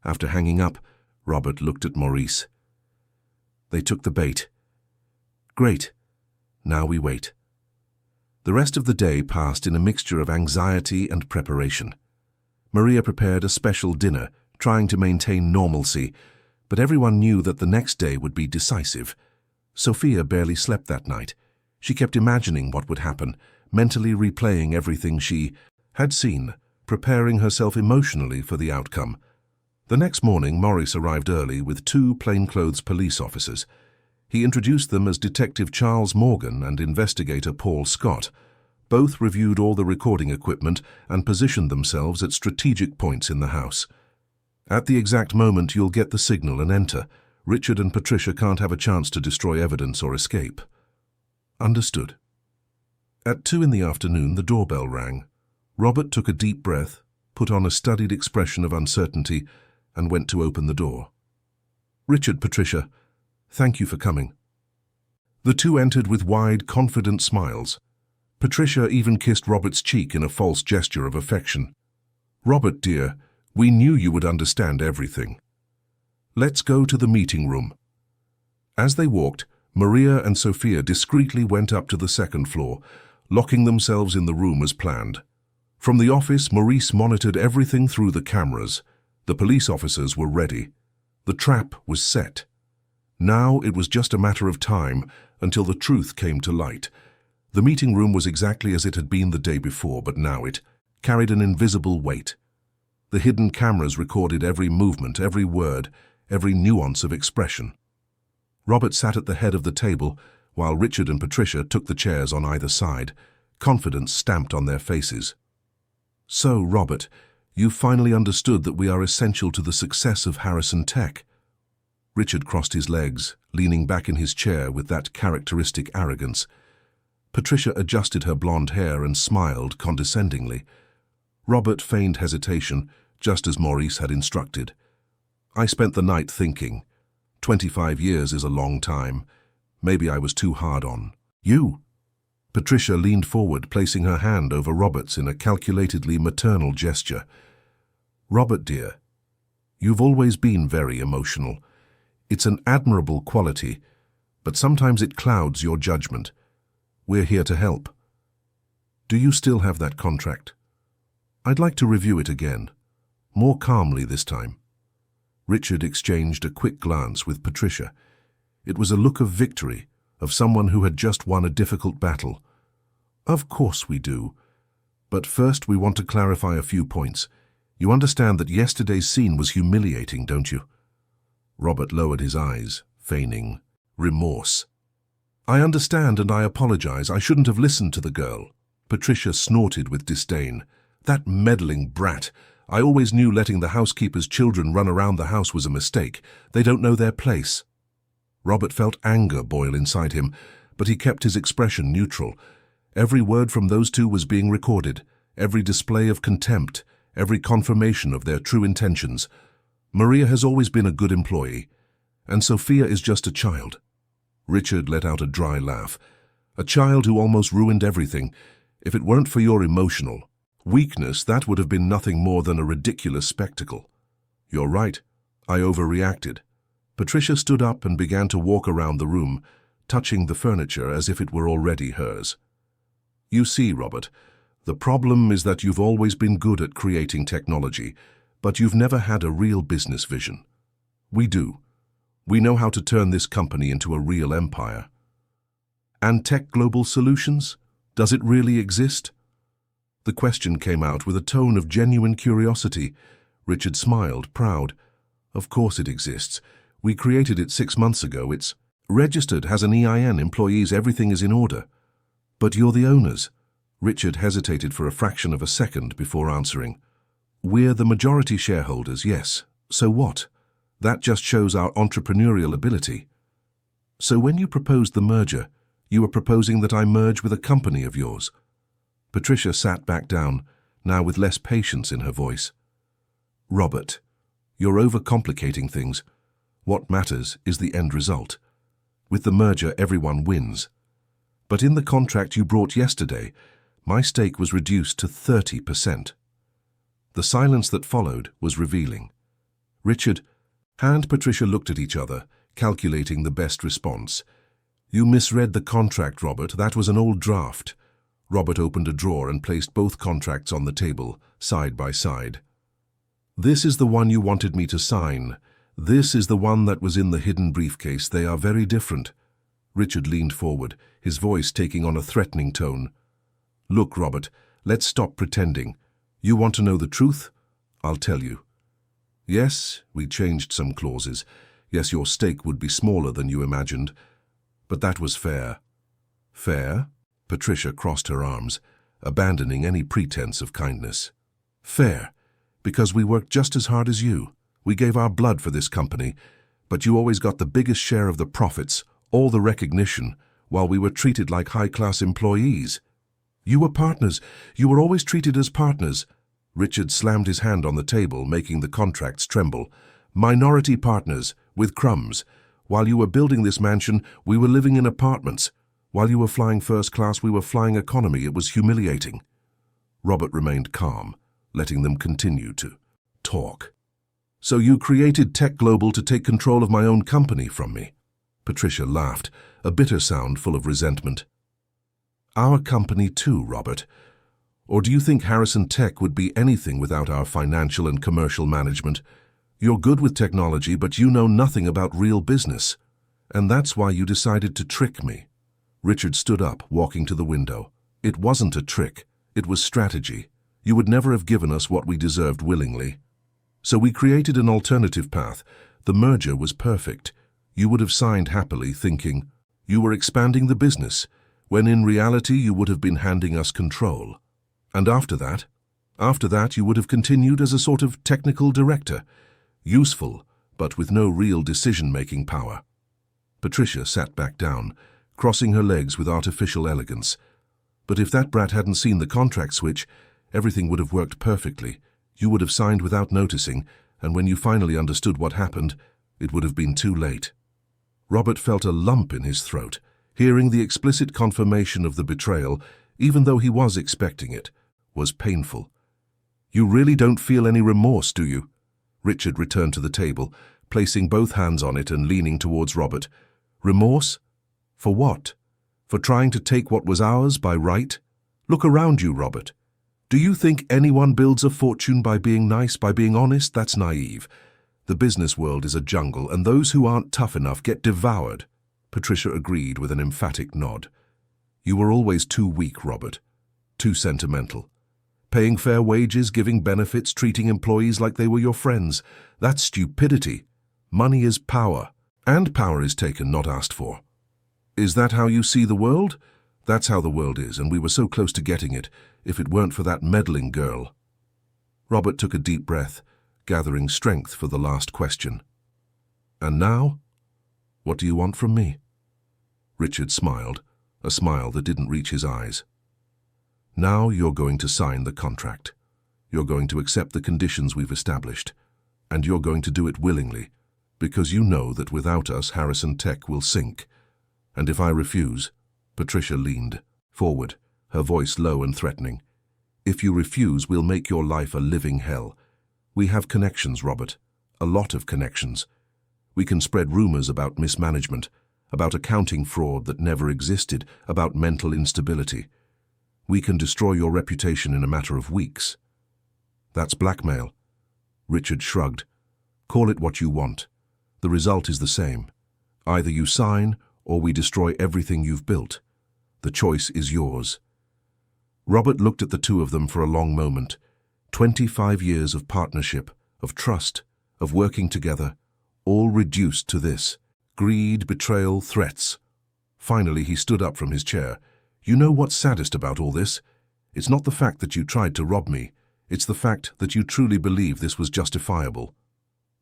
After hanging up, Robert looked at Maurice. They took the bait. Great. Now we wait. The rest of the day passed in a mixture of anxiety and preparation. Maria prepared a special dinner, trying to maintain normalcy, but everyone knew that the next day would be decisive. Sophia barely slept that night. She kept imagining what would happen, mentally replaying everything she had seen, preparing herself emotionally for the outcome. The next morning, Maurice arrived early with 2 plainclothes police officers. He introduced them as Detective Charles Morgan and Investigator Paul Scott. Both reviewed all the recording equipment and positioned themselves at strategic points in the house. At the exact moment you'll get the signal and enter. Richard and Patricia can't have a chance to destroy evidence or escape. Understood. At 2 in the afternoon, the doorbell rang. Robert took a deep breath, put on a studied expression of uncertainty, and went to open the door. Richard, Patricia, thank you for coming. The two entered with wide, confident smiles. Patricia even kissed Robert's cheek in a false gesture of affection. Robert, dear, we knew you would understand everything. Let's go to the meeting room. As they walked, Maria and Sophia discreetly went up to the second floor, locking themselves in the room as planned. From the office, Maurice monitored everything through the cameras. The police officers were ready. The trap was set. Now it was just a matter of time until the truth came to light. The meeting room was exactly as it had been the day before, but now it carried an invisible weight. The hidden cameras recorded every movement, every word, every nuance of expression. Robert sat at the head of the table, while Richard and Patricia took the chairs on either side, confidence stamped on their faces. So, Robert, you finally understood that we are essential to the success of Harrison Tech. Richard crossed his legs, leaning back in his chair with that characteristic arrogance. Patricia adjusted her blonde hair and smiled condescendingly. Robert feigned hesitation, just as Maurice had instructed. I spent the night thinking. 25 years is a long time. Maybe I was too hard on you. Patricia leaned forward, placing her hand over Robert's in a calculatedly maternal gesture. Robert, dear, you've always been very emotional. It's an admirable quality, but sometimes it clouds your judgment. We're here to help. Do you still have that contract? I'd like to review it again, more calmly this time. Richard exchanged a quick glance with Patricia. It was a look of victory, of someone who had just won a difficult battle. Of course we do. But first we want to clarify a few points. You understand that yesterday's scene was humiliating, don't you? Robert lowered his eyes, feigning remorse. I understand and I apologize. I shouldn't have listened to the girl. Patricia snorted with disdain. That meddling brat. I always knew letting the housekeeper's children run around the house was a mistake. They don't know their place. Robert felt anger boil inside him, but he kept his expression neutral. Every word from those two was being recorded, every display of contempt, every confirmation of their true intentions. Maria has always been a good employee, and Sophia is just a child. Richard let out a dry laugh. A child who almost ruined everything. If it weren't for your emotional weakness, that would have been nothing more than a ridiculous spectacle. You're right. I overreacted. Patricia stood up and began to walk around the room, touching the furniture as if it were already hers. You see, Robert, the problem is that you've always been good at creating technology, but you've never had a real business vision. We do. We know how to turn this company into a real empire. And Tech Global Solutions? Does it really exist? The question came out with a tone of genuine curiosity. Richard smiled, proud. Of course it exists. We created it 6 months ago. It's registered, has an EIN, employees, everything is in order. But you're the owners. Richard hesitated for a fraction of a second before answering. We're the majority shareholders, yes. So what? That just shows our entrepreneurial ability. So when you proposed the merger, you were proposing that I merge with a company of yours. Patricia sat back down, now with less patience in her voice. Robert, you're overcomplicating things. What matters is the end result. With the merger, everyone wins. But in the contract you brought yesterday, my stake was reduced to 30%. The silence that followed was revealing. Richard and Patricia looked at each other, calculating the best response. You misread the contract, Robert. That was an old draft. Robert opened a drawer and placed both contracts on the table, side by side. This is the one you wanted me to sign. This is the one that was in the hidden briefcase. They are very different. Richard leaned forward, his voice taking on a threatening tone. Look, Robert, let's stop pretending. You want to know the truth? I'll tell you. Yes, we changed some clauses. Yes, your stake would be smaller than you imagined. But that was fair. Fair? Patricia crossed her arms, abandoning any pretense of kindness. Fair, because we worked just as hard as you. We gave our blood for this company, but you always got the biggest share of the profits, all the recognition, while we were treated like high-class employees. You were partners. You were always treated as partners. Richard slammed his hand on the table, making the contracts tremble. Minority partners, with crumbs. While you were building this mansion, we were living in apartments. While you were flying first class, we were flying economy. It was humiliating. Robert remained calm, letting them continue to talk. So you created Tech Global to take control of my own company from me? Patricia laughed, a bitter sound full of resentment. Our company too, Robert. Or do you think Harrison Tech would be anything without our financial and commercial management? You're good with technology, but you know nothing about real business. And that's why you decided to trick me. Richard stood up, walking to the window. It wasn't a trick. It was strategy. You would never have given us what we deserved willingly. So we created an alternative path. The merger was perfect. You would have signed happily, thinking you were expanding the business, when in reality you would have been handing us control. And after that you would have continued as a sort of technical director, useful, but with no real decision-making power. Patricia sat back down, crossing her legs with artificial elegance. But if that brat hadn't seen the contract switch, everything would have worked perfectly. You would have signed without noticing, and when you finally understood what happened, it would have been too late. Robert felt a lump in his throat, hearing the explicit confirmation of the betrayal, even though he was expecting it, was painful. You really don't feel any remorse, do you? Richard returned to the table, placing both hands on it and leaning towards Robert. Remorse? For what? For trying to take what was ours by right? Look around you, Robert. Do you think anyone builds a fortune by being nice, by being honest? That's naive. The business world is a jungle, and those who aren't tough enough get devoured. Patricia agreed with an emphatic nod. You were always too weak, Robert. Too sentimental. Paying fair wages, giving benefits, treating employees like they were your friends. That's stupidity. Money is power, and power is taken, not asked for. Is that how you see the world? That's how the world is, and we were so close to getting it, if it weren't for that meddling girl. Robert took a deep breath, gathering strength for the last question. And now? What do you want from me? Richard smiled, a smile that didn't reach his eyes. Now you're going to sign the contract. You're going to accept the conditions we've established, and you're going to do it willingly, because you know that without us Harrison Tech will sink. And if I refuse, Patricia leaned forward, her voice low and threatening. If you refuse, we'll make your life a living hell. We have connections, Robert, a lot of connections. We can spread rumors about mismanagement, about accounting fraud that never existed, about mental instability. We can destroy your reputation in a matter of weeks. That's blackmail. Richard shrugged. Call it what you want. The result is the same. Either you sign or we destroy everything you've built. The choice is yours." Robert looked at the two of them for a long moment. 25 years of partnership, of trust, of working together, all reduced to this. Greed, betrayal, threats. Finally, he stood up from his chair. "You know what's saddest about all this? It's not the fact that you tried to rob me. It's the fact that you truly believe this was justifiable."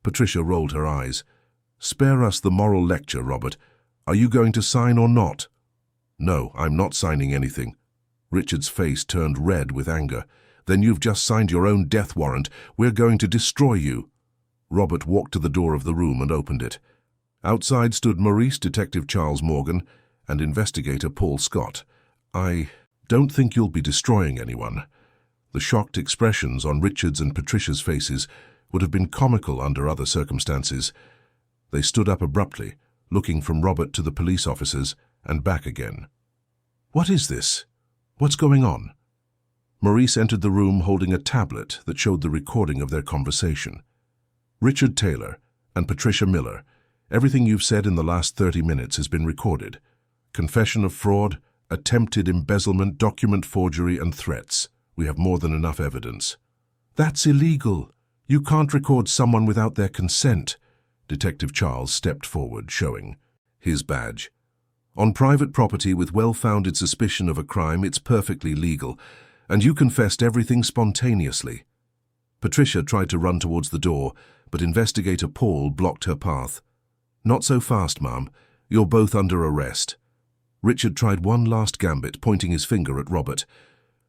Patricia rolled her eyes. "Spare us the moral lecture, Robert. Are you going to sign or not?" "No, I'm not signing anything." Richard's face turned red with anger. "Then you've just signed your own death warrant. We're going to destroy you." Robert walked to the door of the room and opened it. Outside stood Maurice, Detective Charles Morgan, and Investigator Paul Scott. "I don't think you'll be destroying anyone." The shocked expressions on Richard's and Patricia's faces would have been comical under other circumstances. They stood up abruptly, looking from Robert to the police officers and back again. "What is this? What's going on?" Maurice entered the room holding a tablet that showed the recording of their conversation. "Richard Taylor and Patricia Miller, everything you've said in the last 30 minutes has been recorded. Confession of fraud, attempted embezzlement, document forgery, and threats. We have more than enough evidence." "That's illegal. You can't record someone without their consent." Detective Charles stepped forward, showing his badge. "On private property with well-founded suspicion of a crime, it's perfectly legal, and you confessed everything spontaneously." Patricia tried to run towards the door, but Investigator Paul blocked her path. "Not so fast, ma'am. You're both under arrest." Richard tried one last gambit, pointing his finger at Robert.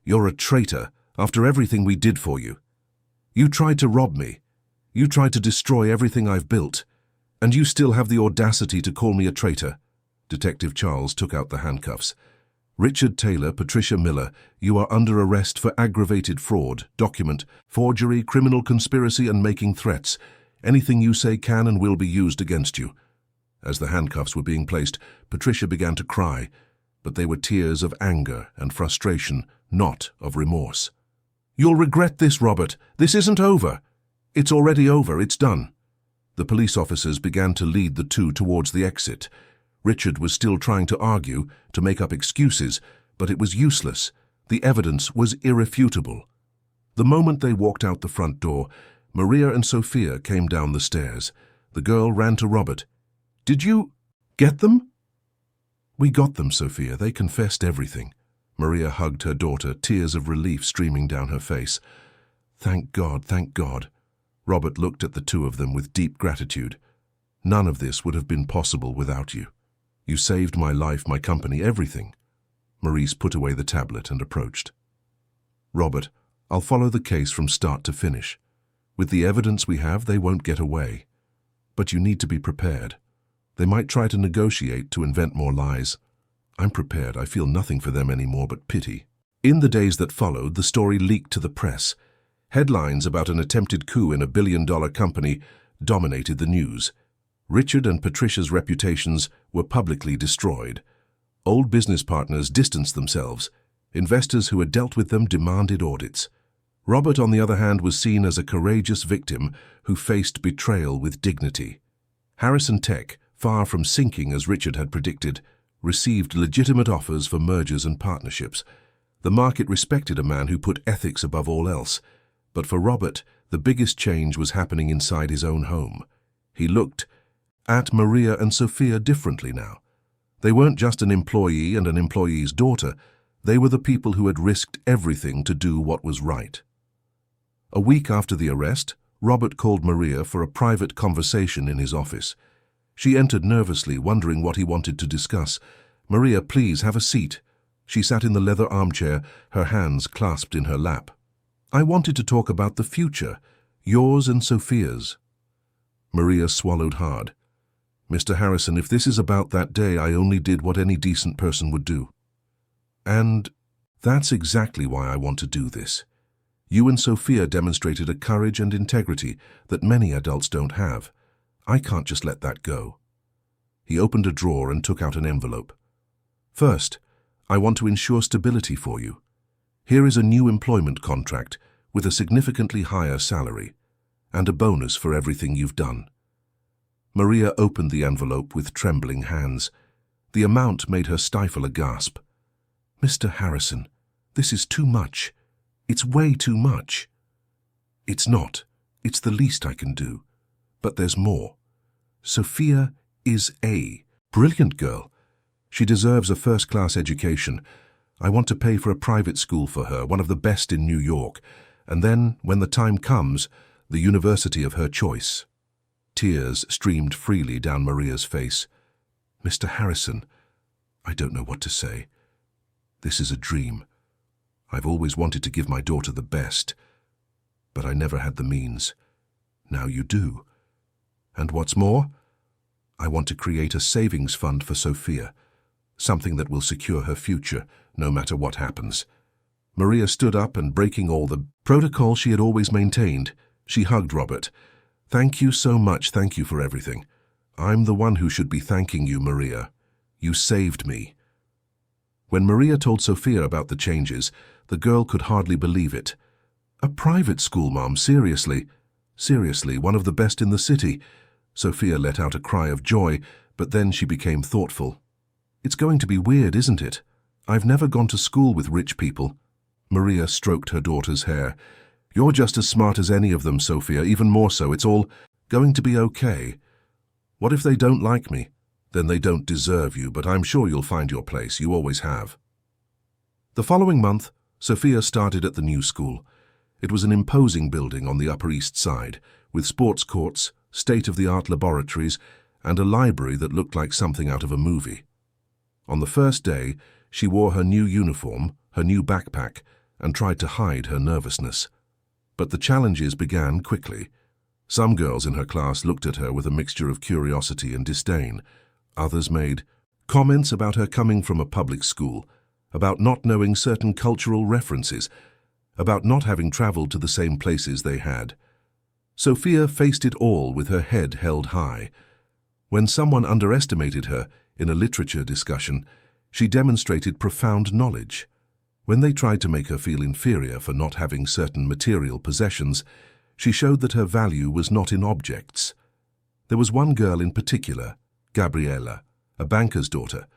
"You're a traitor, after everything we did for you. You tried to rob me. You tried to destroy everything I've built. And you still have the audacity to call me a traitor." Detective Charles took out the handcuffs. "Richard Taylor, Patricia Miller, you are under arrest for aggravated fraud, document, forgery, criminal conspiracy, and making threats. Anything you say can and will be used against you." As the handcuffs were being placed, Patricia began to cry, but they were tears of anger and frustration, not of remorse. "You'll regret this, Robert. This isn't over." "It's already over. It's done." The police officers began to lead the two towards the exit. Richard was still trying to argue, to make up excuses, but it was useless. The evidence was irrefutable. The moment they walked out the front door, Maria and Sophia came down the stairs. The girl ran to Robert. "Did you get them?" "We got them, Sophia. They confessed everything." Maria hugged her daughter, tears of relief streaming down her face. "Thank God, thank God." Robert looked at the two of them with deep gratitude. "None of this would have been possible without you. You saved my life, my company, everything." Maurice put away the tablet and approached. "Robert, I'll follow the case from start to finish. With the evidence we have, they won't get away. But you need to be prepared. They might try to negotiate, to invent more lies. I'm prepared. I feel nothing for them anymore but pity." In the days that followed, the story leaked to the press. Headlines about an attempted coup in a billion-dollar company dominated the news. Richard and Patricia's reputations were publicly destroyed. Old business partners distanced themselves. Investors who had dealt with them demanded audits. Robert, on the other hand, was seen as a courageous victim who faced betrayal with dignity. Harrison Tech, far from sinking as Richard had predicted, received legitimate offers for mergers and partnerships. The market respected a man who put ethics above all else. But for Robert, the biggest change was happening inside his own home. He looked at Maria and Sophia differently now. They weren't just an employee and an employee's daughter. They were the people who had risked everything to do what was right. A week after the arrest, Robert called Maria for a private conversation in his office. She entered nervously, wondering what he wanted to discuss. "Maria, please have a seat." She sat in the leather armchair, her hands clasped in her lap. "I wanted to talk about the future, yours and Sophia's." Maria swallowed hard. "Mr. Harrison, if this is about that day, I only did what any decent person would do. And that's exactly why I want to do this. You and Sophia demonstrated a courage and integrity that many adults don't have. I can't just let that go." He opened a drawer and took out an envelope. "First, I want to ensure stability for you. Here is a new employment contract with a significantly higher salary and a bonus for everything you've done." Maria opened the envelope with trembling hands. The amount made her stifle a gasp. "Mr. Harrison, this is too much. It's way too much." "It's not. It's the least I can do. But there's more. Sophia is a brilliant girl. She deserves a first-class education. I want to pay for a private school for her, one of the best in New York, and then, when the time comes, the university of her choice." Tears streamed freely down Maria's face. "Mr. Harrison, I don't know what to say. This is a dream. I've always wanted to give my daughter the best, but I never had the means. Now you do. And what's more, I want to create a savings fund for Sophia, something that will secure her future, no matter what happens." Maria stood up and, breaking all the protocol she had always maintained, she hugged Robert. "Thank you so much, thank you for everything. I'm the one who should be thanking you, Maria. You saved me." When Maria told Sophia about the changes, the girl could hardly believe it. "A private school, Mom, seriously? Seriously, one of the best in the city?" Sophia let out a cry of joy, but then she became thoughtful. "It's going to be weird, isn't it? I've never gone to school with rich people." Maria stroked her daughter's hair. "You're just as smart as any of them, Sophia, even more so. It's all going to be okay. What if they don't like me? Then they don't deserve you, but I'm sure you'll find your place. You always have." The following month, Sophia started at the new school. It was an imposing building on the Upper East Side, with sports courts, state-of-the-art laboratories, and a library that looked like something out of a movie. On the first day, she wore her new uniform, her new backpack, and tried to hide her nervousness. But the challenges began quickly. Some girls in her class looked at her with a mixture of curiosity and disdain. Others made comments about her coming from a public school, about not knowing certain cultural references, about not having traveled to the same places they had. Sophia faced it all with her head held high. When someone underestimated her in a literature discussion, she demonstrated profound knowledge. When they tried to make her feel inferior for not having certain material possessions, she showed that her value was not in objects. There was one girl in particular, Gabriella, a banker's daughter,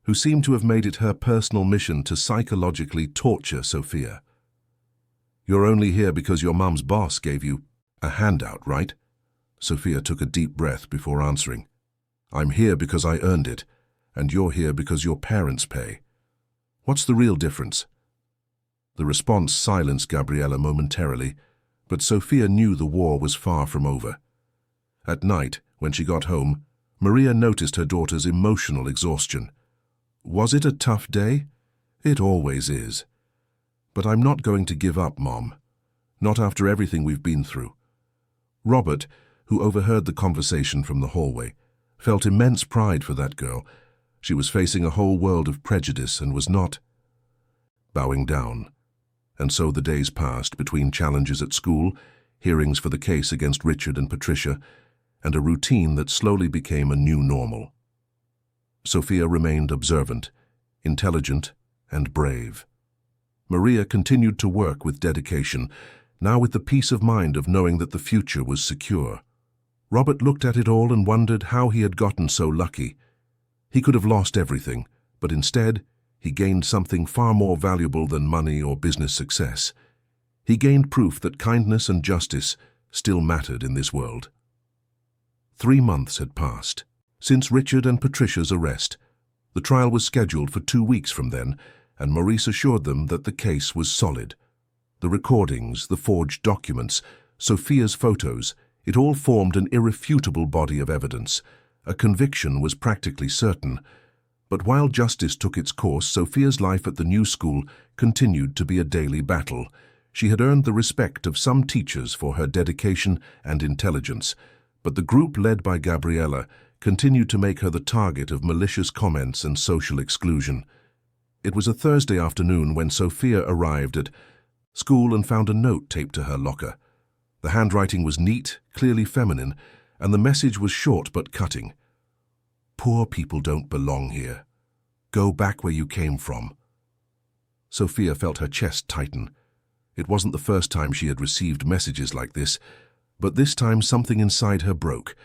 who seemed to have made it her personal mission to psychologically torture Sophia. "You're only here because your mum's boss gave you a handout, right?" Sophia took a deep breath before answering. "I'm here because I earned it, and you're here because your parents pay. What's the real difference?" The response silenced Gabriella momentarily, but Sophia knew the war was far from over. At night, when she got home, Maria noticed her daughter's emotional exhaustion. "Was it a tough day?" "It always is. But I'm not going to give up, Mom. Not after everything we've been through." Robert, who overheard the conversation from the hallway, felt immense pride for that girl. She was facing a whole world of prejudice and was not bowing down. And so the days passed between challenges at school, hearings for the case against Richard and Patricia, and a routine that slowly became a new normal. Sophia remained observant, intelligent, and brave. Maria continued to work with dedication, now with the peace of mind of knowing that the future was secure. Robert looked at it all and wondered how he had gotten so lucky. He could have lost everything, but instead, he gained something far more valuable than money or business success. He gained proof that kindness and justice still mattered in this world. 3 months had passed since Richard and Patricia's arrest. The trial was scheduled for 2 weeks from then, and Maurice assured them that the case was solid. The recordings, the forged documents, Sophia's photos, it all formed an irrefutable body of evidence. A conviction was practically certain. But while justice took its course, Sophia's life at the new school continued to be a daily battle. She had earned the respect of some teachers for her dedication and intelligence, but the group led by Gabriella continued to make her the target of malicious comments and social exclusion. It was a Thursday afternoon when Sophia arrived at school and found a note taped to her locker. The handwriting was neat, clearly feminine, and the message was short but cutting. "Poor people don't belong here. Go back where you came from." Sophia felt her chest tighten. It wasn't the first time she had received messages like this, but this time something inside her broke.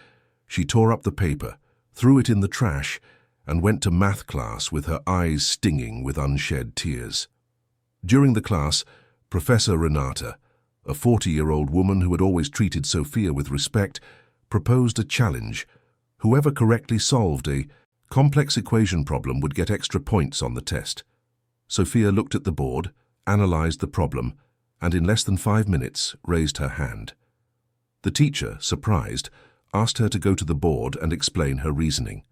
She tore up the paper, threw it in the trash, and went to math class with her eyes stinging with unshed tears. During the class, Professor Renata, a 40-year-old woman who had always treated Sophia with respect, proposed a challenge. Whoever correctly solved a complex equation problem would get extra points on the test. Sophia looked at the board, analyzed the problem, and in less than 5 minutes raised her hand. The teacher, surprised, asked her to go to the board and explain her reasoning.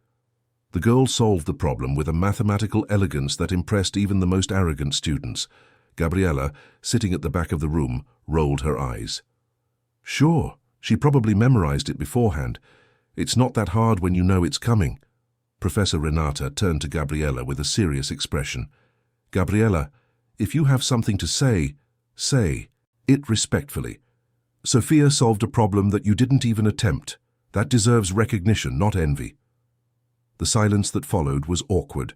The girl solved the problem with a mathematical elegance that impressed even the most arrogant students. Gabriella, sitting at the back of the room, rolled her eyes. Sure, she probably memorized it beforehand. It's not that hard when you know it's coming. Professor Renata turned to Gabriella with a serious expression. Gabriella, if you have something to say, say it respectfully. Sophia solved a problem that you didn't even attempt. That deserves recognition, not envy. The silence that followed was awkward.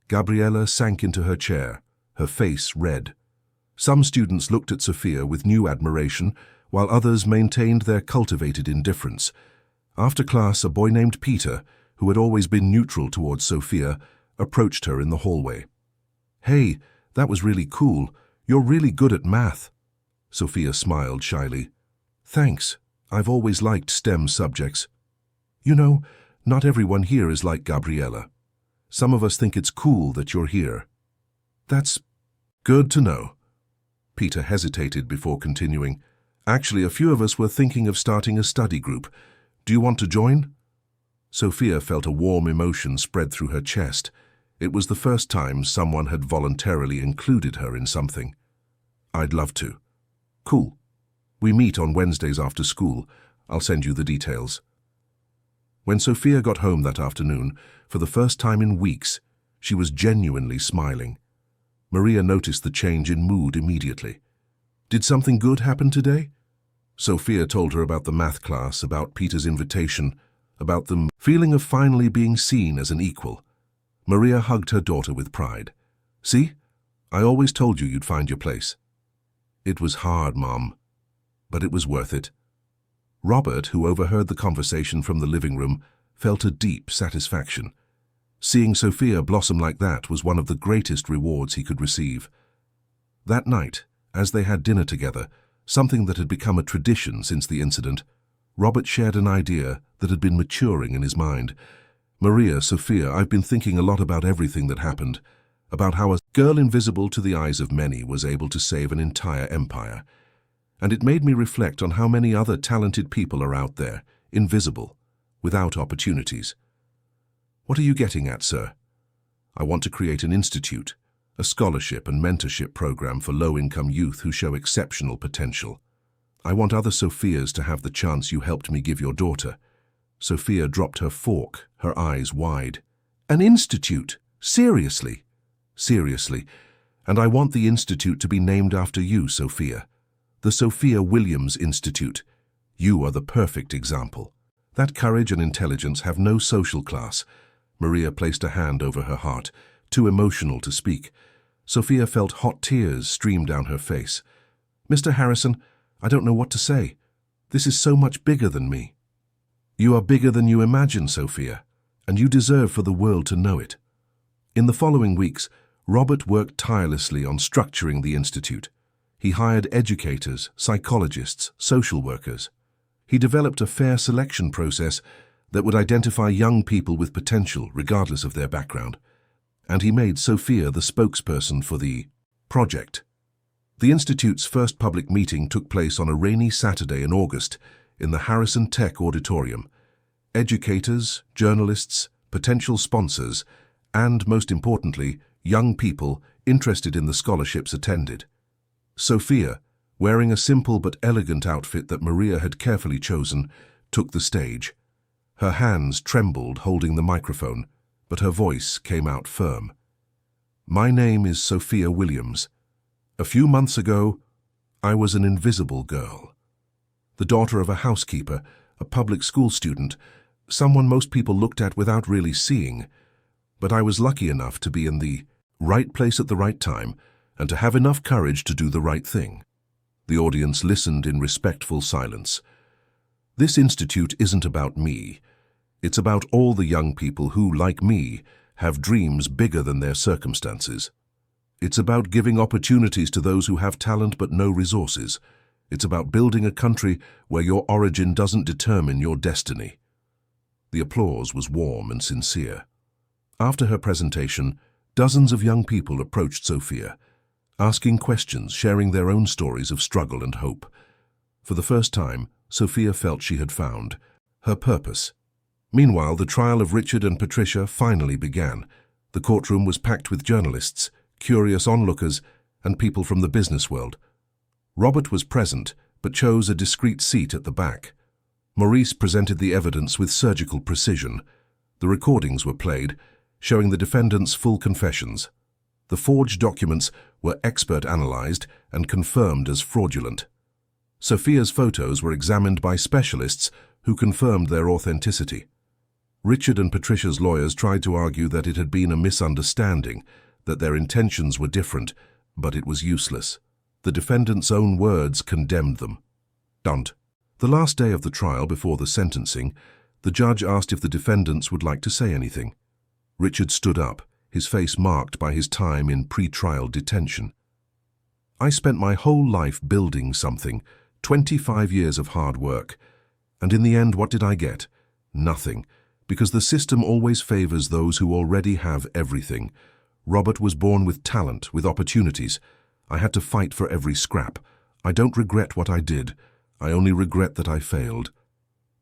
Gabriella sank into her chair, her face red. Some students looked at Sophia with new admiration, while others maintained their cultivated indifference. After class, a boy named Peter, who had always been neutral towards Sophia, approached her in the hallway. Hey, that was really cool. You're really good at math. Sophia smiled shyly. Thanks. I've always liked STEM subjects. You know, not everyone here is like Gabriella. Some of us think it's cool that you're here. That's good to know. Peter hesitated before continuing. Actually, a few of us were thinking of starting a study group. Do you want to join? Sophia felt a warm emotion spread through her chest. It was the first time someone had voluntarily included her in something. I'd love to. Cool. We meet on Wednesdays after school. I'll send you the details. When Sophia got home that afternoon, for the first time in weeks, she was genuinely smiling. Maria noticed the change in mood immediately. Did something good happen today? Sophia told her about the math class, about Peter's invitation, about the feeling of finally being seen as an equal. Maria hugged her daughter with pride. See? I always told you you'd find your place. It was hard, Mom, but it was worth it. Robert, who overheard the conversation from the living room, felt a deep satisfaction. Seeing Sophia blossom like that was one of the greatest rewards he could receive. That night, as they had dinner together, something that had become a tradition since the incident, Robert shared an idea that had been maturing in his mind. Maria, Sophia, I've been thinking a lot about everything that happened, about how a girl invisible to the eyes of many was able to save an entire empire. And it made me reflect on how many other talented people are out there, invisible, without opportunities. What are you getting at, sir? I want to create an institute, a scholarship and mentorship program for low-income youth who show exceptional potential. I want other Sophias to have the chance you helped me give your daughter. Sophia dropped her fork, her eyes wide. An institute? Seriously? Seriously. And I want the institute to be named after you, Sophia. The Sophia Williams Institute. You are the perfect example. That courage and intelligence have no social class. Maria placed a hand over her heart, too emotional to speak. Sophia felt hot tears stream down her face. Mr. Harrison, I don't know what to say. This is so much bigger than me. You are bigger than you imagine, Sophia, and you deserve for the world to know it. In the following weeks, Robert worked tirelessly on structuring the institute. He hired educators, psychologists, social workers. He developed a fair selection process that would identify young people with potential regardless of their background. And he made Sophia the spokesperson for the project. The Institute's first public meeting took place on a rainy Saturday in August in the Harrison Tech Auditorium. Educators, journalists, potential sponsors, and, most importantly, young people interested in the scholarships attended. Sophia, wearing a simple but elegant outfit that Maria had carefully chosen, took the stage. Her hands trembled holding the microphone, but her voice came out firm. My name is Sophia Williams. A few months ago, I was an invisible girl. The daughter of a housekeeper, a public school student, someone most people looked at without really seeing. But I was lucky enough to be in the right place at the right time, and to have enough courage to do the right thing. The audience listened in respectful silence. This institute isn't about me. It's about all the young people who, like me, have dreams bigger than their circumstances. It's about giving opportunities to those who have talent but no resources. It's about building a country where your origin doesn't determine your destiny. The applause was warm and sincere. After her presentation, dozens of young people approached Sophia, asking questions, sharing their own stories of struggle and hope. For the first time, Sophia felt she had found her purpose. Meanwhile, the trial of Richard and Patricia finally began. The courtroom was packed with journalists, curious onlookers, and people from the business world. Robert was present, but chose a discreet seat at the back. Maurice presented the evidence with surgical precision. The recordings were played, showing the defendants' full confessions. The forged documents were expert analyzed and confirmed as fraudulent. Sophia's photos were examined by specialists who confirmed their authenticity. Richard and Patricia's lawyers tried to argue that it had been a misunderstanding, that their intentions were different, but it was useless. The defendants' own words condemned them. Don't. The last day of the trial before the sentencing, the judge asked if the defendants would like to say anything. Richard stood up, his face marked by his time in pre-trial detention. I spent my whole life building something, 25 years of hard work. And in the end, what did I get? Nothing, because the system always favors those who already have everything. Robert was born with talent, with opportunities. I had to fight for every scrap. I don't regret what I did. I only regret that I failed.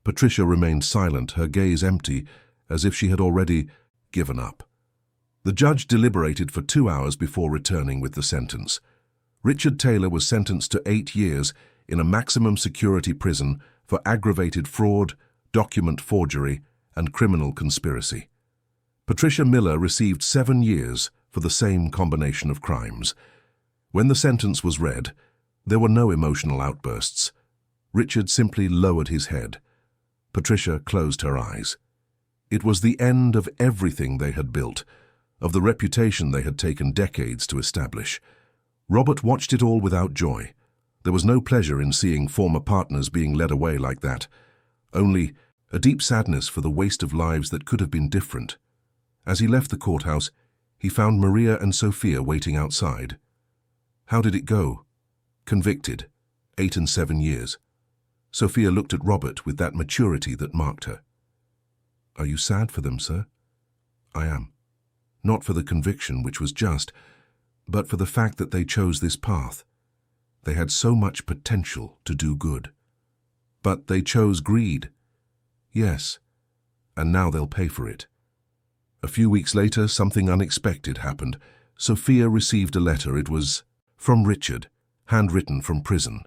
Patricia remained silent, her gaze empty, as if she had already given up. The judge deliberated for 2 hours before returning with the sentence. Richard Taylor was sentenced to 8 years in a maximum security prison for aggravated fraud, document forgery, and criminal conspiracy. Patricia Miller received 7 years for the same combination of crimes. When the sentence was read, there were no emotional outbursts. Richard simply lowered his head. Patricia closed her eyes. It was the end of everything they had built, of the reputation they had taken decades to establish. Robert watched it all without joy. There was no pleasure in seeing former partners being led away like that. Only a deep sadness for the waste of lives that could have been different. As he left the courthouse, he found Maria and Sophia waiting outside. How did it go? Convicted, 8 and 7 years. Sophia looked at Robert with that maturity that marked her. Are you sad for them, sir? I am. Not for the conviction, which was just, but for the fact that they chose this path. They had so much potential to do good. But they chose greed. Yes, and now they'll pay for it. A few weeks later, something unexpected happened. Sophia received a letter. It was from Richard, handwritten from prison.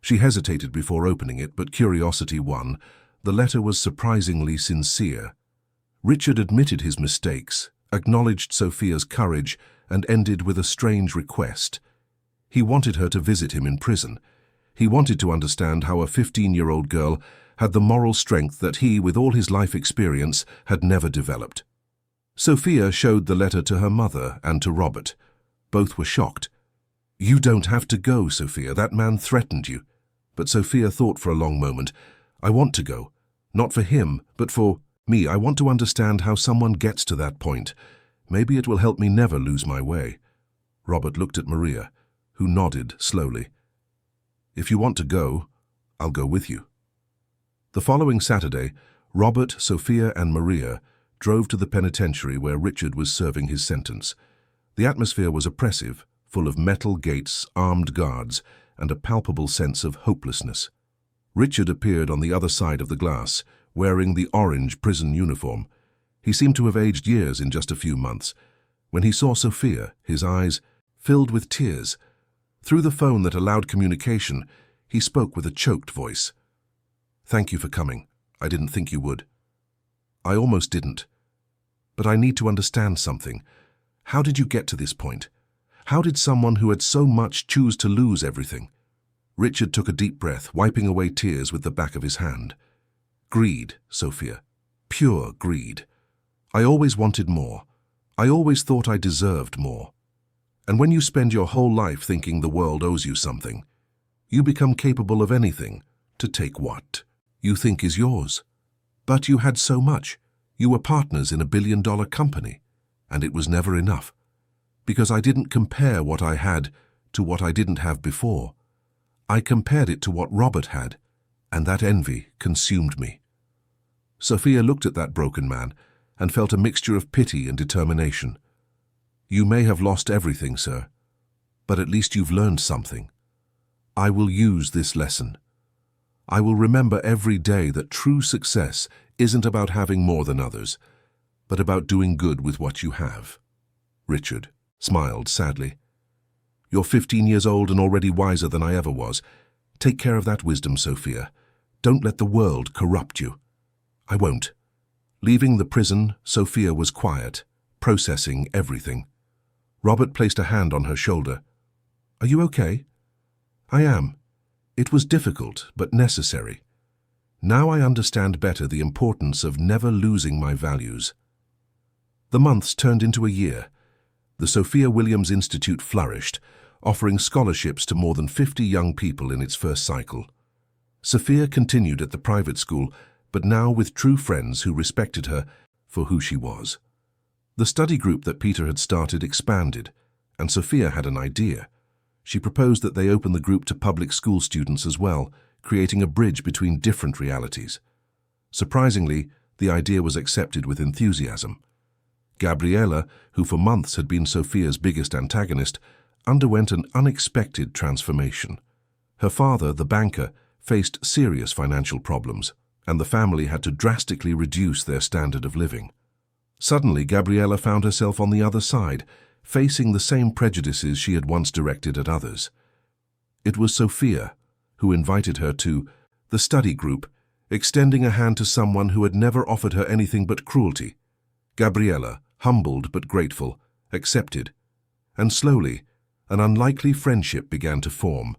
She hesitated before opening it, but curiosity won. The letter was surprisingly sincere. Richard admitted his mistakes, acknowledged Sophia's courage, and ended with a strange request. He wanted her to visit him in prison. He wanted to understand how a 15-year-old girl had the moral strength that he, with all his life experience, had never developed. Sophia showed the letter to her mother and to Robert. Both were shocked. You don't have to go, Sophia. That man threatened you. But Sophia thought for a long moment. I want to go. Not for him, but for me. I want to understand how someone gets to that point. Maybe it will help me never lose my way. Robert looked at Maria, who nodded slowly. If you want to go, I'll go with you. The following Saturday, Robert, Sophia, and Maria drove to the penitentiary where Richard was serving his sentence. The atmosphere was oppressive, full of metal gates, armed guards, and a palpable sense of hopelessness. Richard appeared on the other side of the glass, wearing the orange prison uniform. He seemed to have aged years in just a few months. When he saw Sophia, his eyes filled with tears. Through the phone that allowed communication, he spoke with a choked voice. Thank you for coming. I didn't think you would. I almost didn't. But I need to understand something. How did you get to this point? How did someone who had so much choose to lose everything? Richard took a deep breath, wiping away tears with the back of his hand. Greed, Sophia. Pure greed. I always wanted more. I always thought I deserved more. And when you spend your whole life thinking the world owes you something, you become capable of anything to take what you think is yours. But you had so much. You were partners in a billion-dollar company, and it was never enough. Because I didn't compare what I had to what I didn't have before. I compared it to what Robert had, and that envy consumed me. Sophia looked at that broken man and felt a mixture of pity and determination. You may have lost everything, sir, but at least you've learned something. I will use this lesson. I will remember every day that true success isn't about having more than others, but about doing good with what you have. Richard smiled sadly. You're 15 years old and already wiser than I ever was. Take care of that wisdom, Sophia. Don't let the world corrupt you. I won't. Leaving the prison, Sophia was quiet, processing everything. Robert placed a hand on her shoulder. Are you okay? I am. It was difficult, but necessary. Now I understand better the importance of never losing my values. The months turned into a year. The Sophia Williams Institute flourished, offering scholarships to more than 50 young people in its first cycle. Sophia continued at the private school, but now with true friends who respected her for who she was. The study group that Peter had started expanded, and Sophia had an idea. She proposed that they open the group to public school students as well, creating a bridge between different realities. Surprisingly, the idea was accepted with enthusiasm. Gabriella, who for months had been Sophia's biggest antagonist, underwent an unexpected transformation. Her father, the banker, faced serious financial problems, and the family had to drastically reduce their standard of living. Suddenly, Gabriella found herself on the other side, facing the same prejudices she had once directed at others. It was Sophia who invited her to the study group, extending a hand to someone who had never offered her anything but cruelty. Gabriella, humbled but grateful, accepted, and slowly, an unlikely friendship began to form.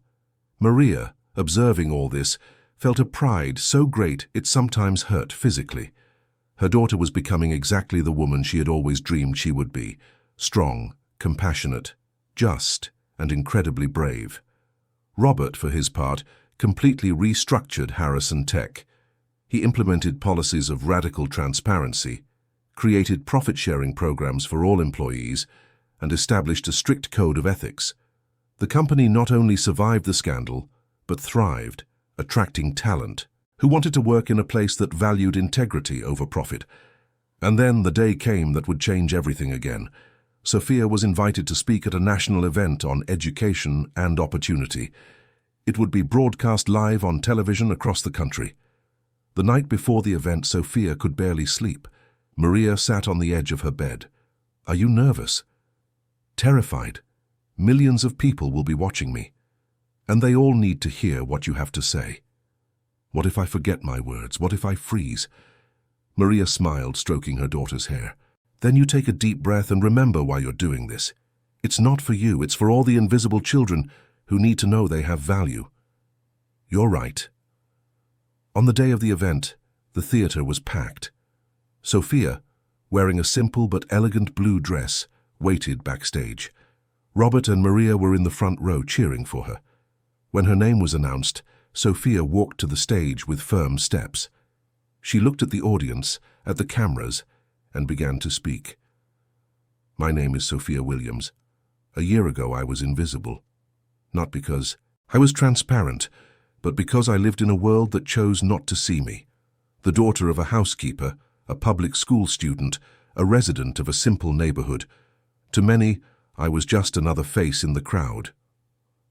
Maria, observing all this, felt a pride so great it sometimes hurt physically. Her daughter was becoming exactly the woman she had always dreamed she would be, strong, compassionate, just, and incredibly brave. Robert, for his part, completely restructured Harrison Tech. He implemented policies of radical transparency, created profit-sharing programs for all employees, and established a strict code of ethics. The company not only survived the scandal, but thrived, attracting talent who wanted to work in a place that valued integrity over profit. And then the day came that would change everything again. Sophia was invited to speak at a national event on education and opportunity. It would be broadcast live on television across the country. The night before the event, Sophia could barely sleep. Maria sat on the edge of her bed. Are you nervous? Terrified. Millions of people will be watching me, and they all need to hear what you have to say. What if I forget my words? What if I freeze? Maria smiled, stroking her daughter's hair. Then you take a deep breath and remember why you're doing this. It's not for you, it's for all the invisible children who need to know they have value. You're right. On the day of the event, the theater was packed. Sophia, wearing a simple but elegant blue dress, waited backstage. Robert and Maria were in the front row cheering for her. When her name was announced, Sophia walked to the stage with firm steps. She looked at the audience, at the cameras, and began to speak. My name is Sophia Williams. A year ago I was invisible. Not because I was transparent, but because I lived in a world that chose not to see me. The daughter of a housekeeper, a public school student, a resident of a simple neighborhood. To many, I was just another face in the crowd.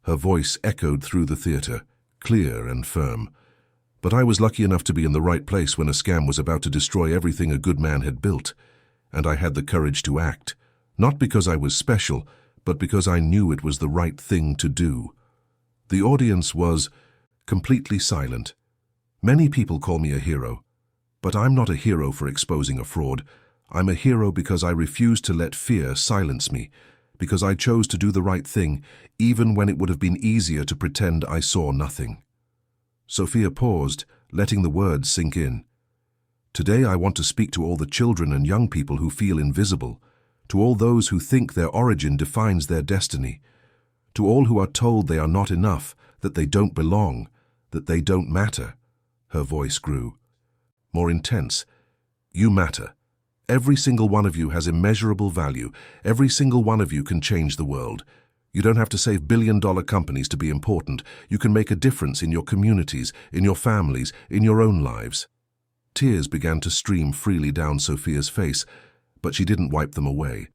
Her voice echoed through the theater, clear and firm. But I was lucky enough to be in the right place when a scam was about to destroy everything a good man had built, and I had the courage to act, not because I was special, but because I knew it was the right thing to do. The audience was completely silent. Many people call me a hero, but I'm not a hero for exposing a fraud. I'm a hero because I refused to let fear silence me, because I chose to do the right thing, even when it would have been easier to pretend I saw nothing. Sophia paused, letting the words sink in. Today I want to speak to all the children and young people who feel invisible, to all those who think their origin defines their destiny, to all who are told they are not enough, that they don't belong, that they don't matter. Her voice grew. more intense. You matter. Every single one of you has immeasurable value. Every single one of you can change the world. You don't have to save billion-dollar companies to be important. You can make a difference in your communities, in your families, in your own lives. Tears began to stream freely down Sophia's face, but she didn't wipe them away.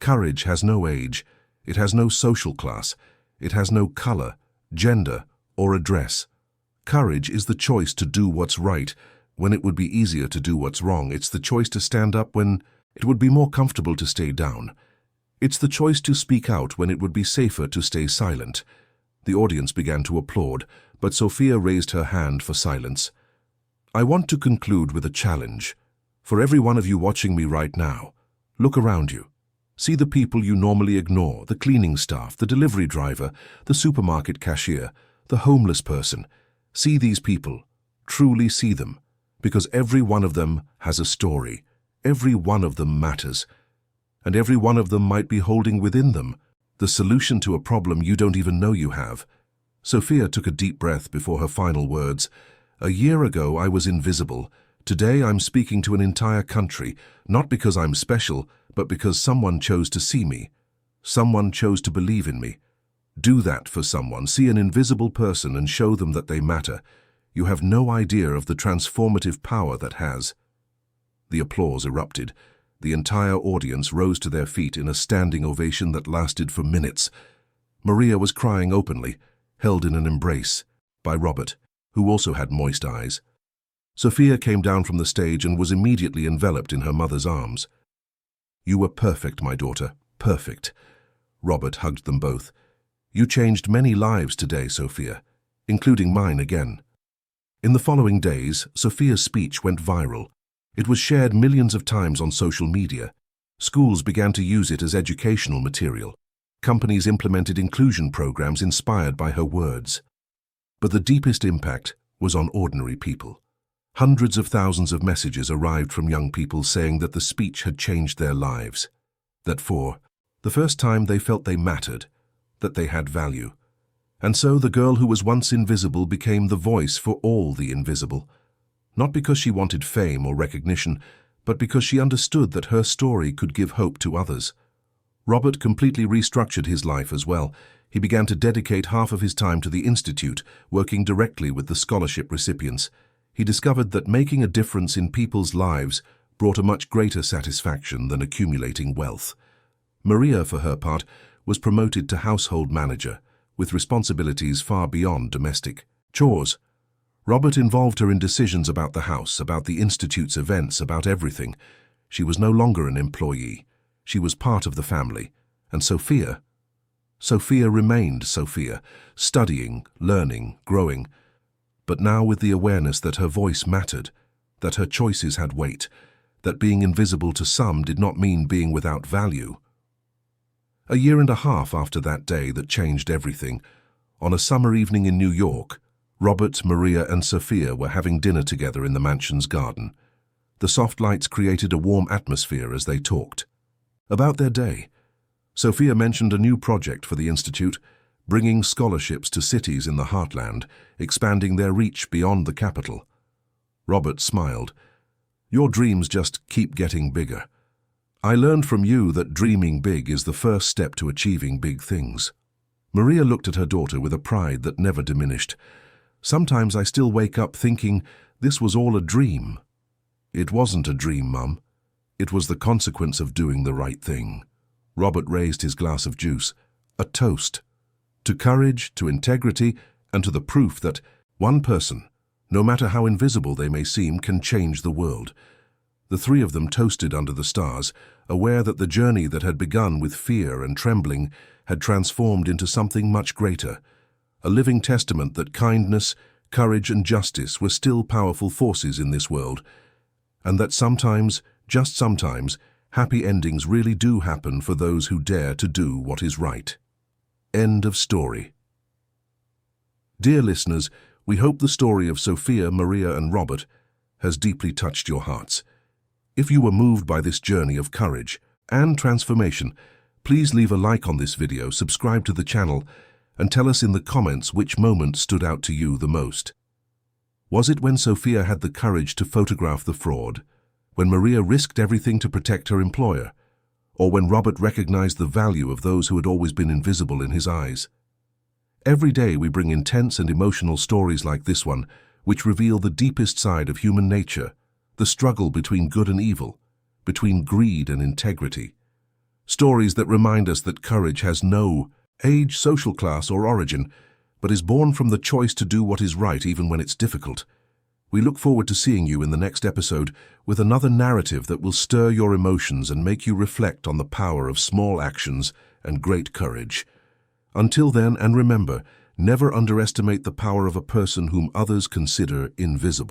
Courage has no age. It has no social class. It has no color, gender, or address. Courage is the choice to do what's right when it would be easier to do what's wrong. It's the choice to stand up when it would be more comfortable to stay down. It's the choice to speak out when it would be safer to stay silent. The audience began to applaud, but Sophia raised her hand for silence. I want to conclude with a challenge. For every one of you watching me right now, look around you. See the people you normally ignore, the cleaning staff, the delivery driver, the supermarket cashier, the homeless person. See these people. Truly see them. Because every one of them has a story. Every one of them matters. And every one of them might be holding within them the solution to a problem you don't even know you have. Sophia took a deep breath before her final words. A year ago I was invisible. Today I'm speaking to an entire country, not because I'm special, but because someone chose to see me. Someone chose to believe in me. Do that for someone. See an invisible person and show them that they matter. You have no idea of the transformative power that has. The applause erupted. The entire audience rose to their feet in a standing ovation that lasted for minutes. Maria was crying openly, held in an embrace by Robert, who also had moist eyes. Sophia came down from the stage and was immediately enveloped in her mother's arms. You were perfect, my daughter, perfect. Robert hugged them both. You changed many lives today, Sophia, including mine again. In the following days, Sophia's speech went viral. It was shared millions of times on social media. Schools began to use it as educational material. Companies implemented inclusion programs inspired by her words. But the deepest impact was on ordinary people. Hundreds of thousands of messages arrived from young people saying that the speech had changed their lives. That for the first time they felt they mattered, that they had value. And so the girl who was once invisible became the voice for all the invisible. Not because she wanted fame or recognition, but because she understood that her story could give hope to others. Robert completely restructured his life as well. He began to dedicate half of his time to the Institute, working directly with the scholarship recipients. He discovered that making a difference in people's lives brought a much greater satisfaction than accumulating wealth. Maria, for her part, was promoted to household manager, with responsibilities far beyond domestic chores. Robert involved her in decisions about the house, about the Institute's events, about everything. She was no longer an employee. She was part of the family. And Sophia remained Sophia, studying, learning, growing. But now with the awareness that her voice mattered, that her choices had weight, that being invisible to some did not mean being without value. A year and a half after that day that changed everything, on a summer evening in New York, Robert, Maria, and Sophia were having dinner together in the mansion's garden. The soft lights created a warm atmosphere as they talked. About their day, Sophia mentioned a new project for the Institute, bringing scholarships to cities in the heartland, expanding their reach beyond the capital. Robert smiled. Your dreams just keep getting bigger. I learned from you that dreaming big is the first step to achieving big things. Maria looked at her daughter with a pride that never diminished. Sometimes I still wake up thinking this was all a dream. It wasn't a dream, Mum. It was the consequence of doing the right thing. Robert raised his glass of juice, a toast, to courage, to integrity, and to the proof that one person, no matter how invisible they may seem, can change the world. The three of them toasted under the stars, aware that the journey that had begun with fear and trembling had transformed into something much greater, a living testament that kindness, courage, and justice were still powerful forces in this world, and that sometimes, just sometimes, happy endings really do happen for those who dare to do what is right. End of story. Dear listeners, we hope the story of Sophia, Maria, and Robert has deeply touched your hearts. If you were moved by this journey of courage and transformation, please leave a like on this video, subscribe to the channel, and tell us in the comments which moment stood out to you the most. Was it when Sophia had the courage to photograph the fraud? When Maria risked everything to protect her employer? Or when Robert recognized the value of those who had always been invisible in his eyes? Every day we bring intense and emotional stories like this one, which reveal the deepest side of human nature, the struggle between good and evil, between greed and integrity. Stories that remind us that courage has no age, social class, or origin, but is born from the choice to do what is right even when it's difficult. We look forward to seeing you in the next episode with another narrative that will stir your emotions and make you reflect on the power of small actions and great courage. Until then, and remember, never underestimate the power of a person whom others consider invisible.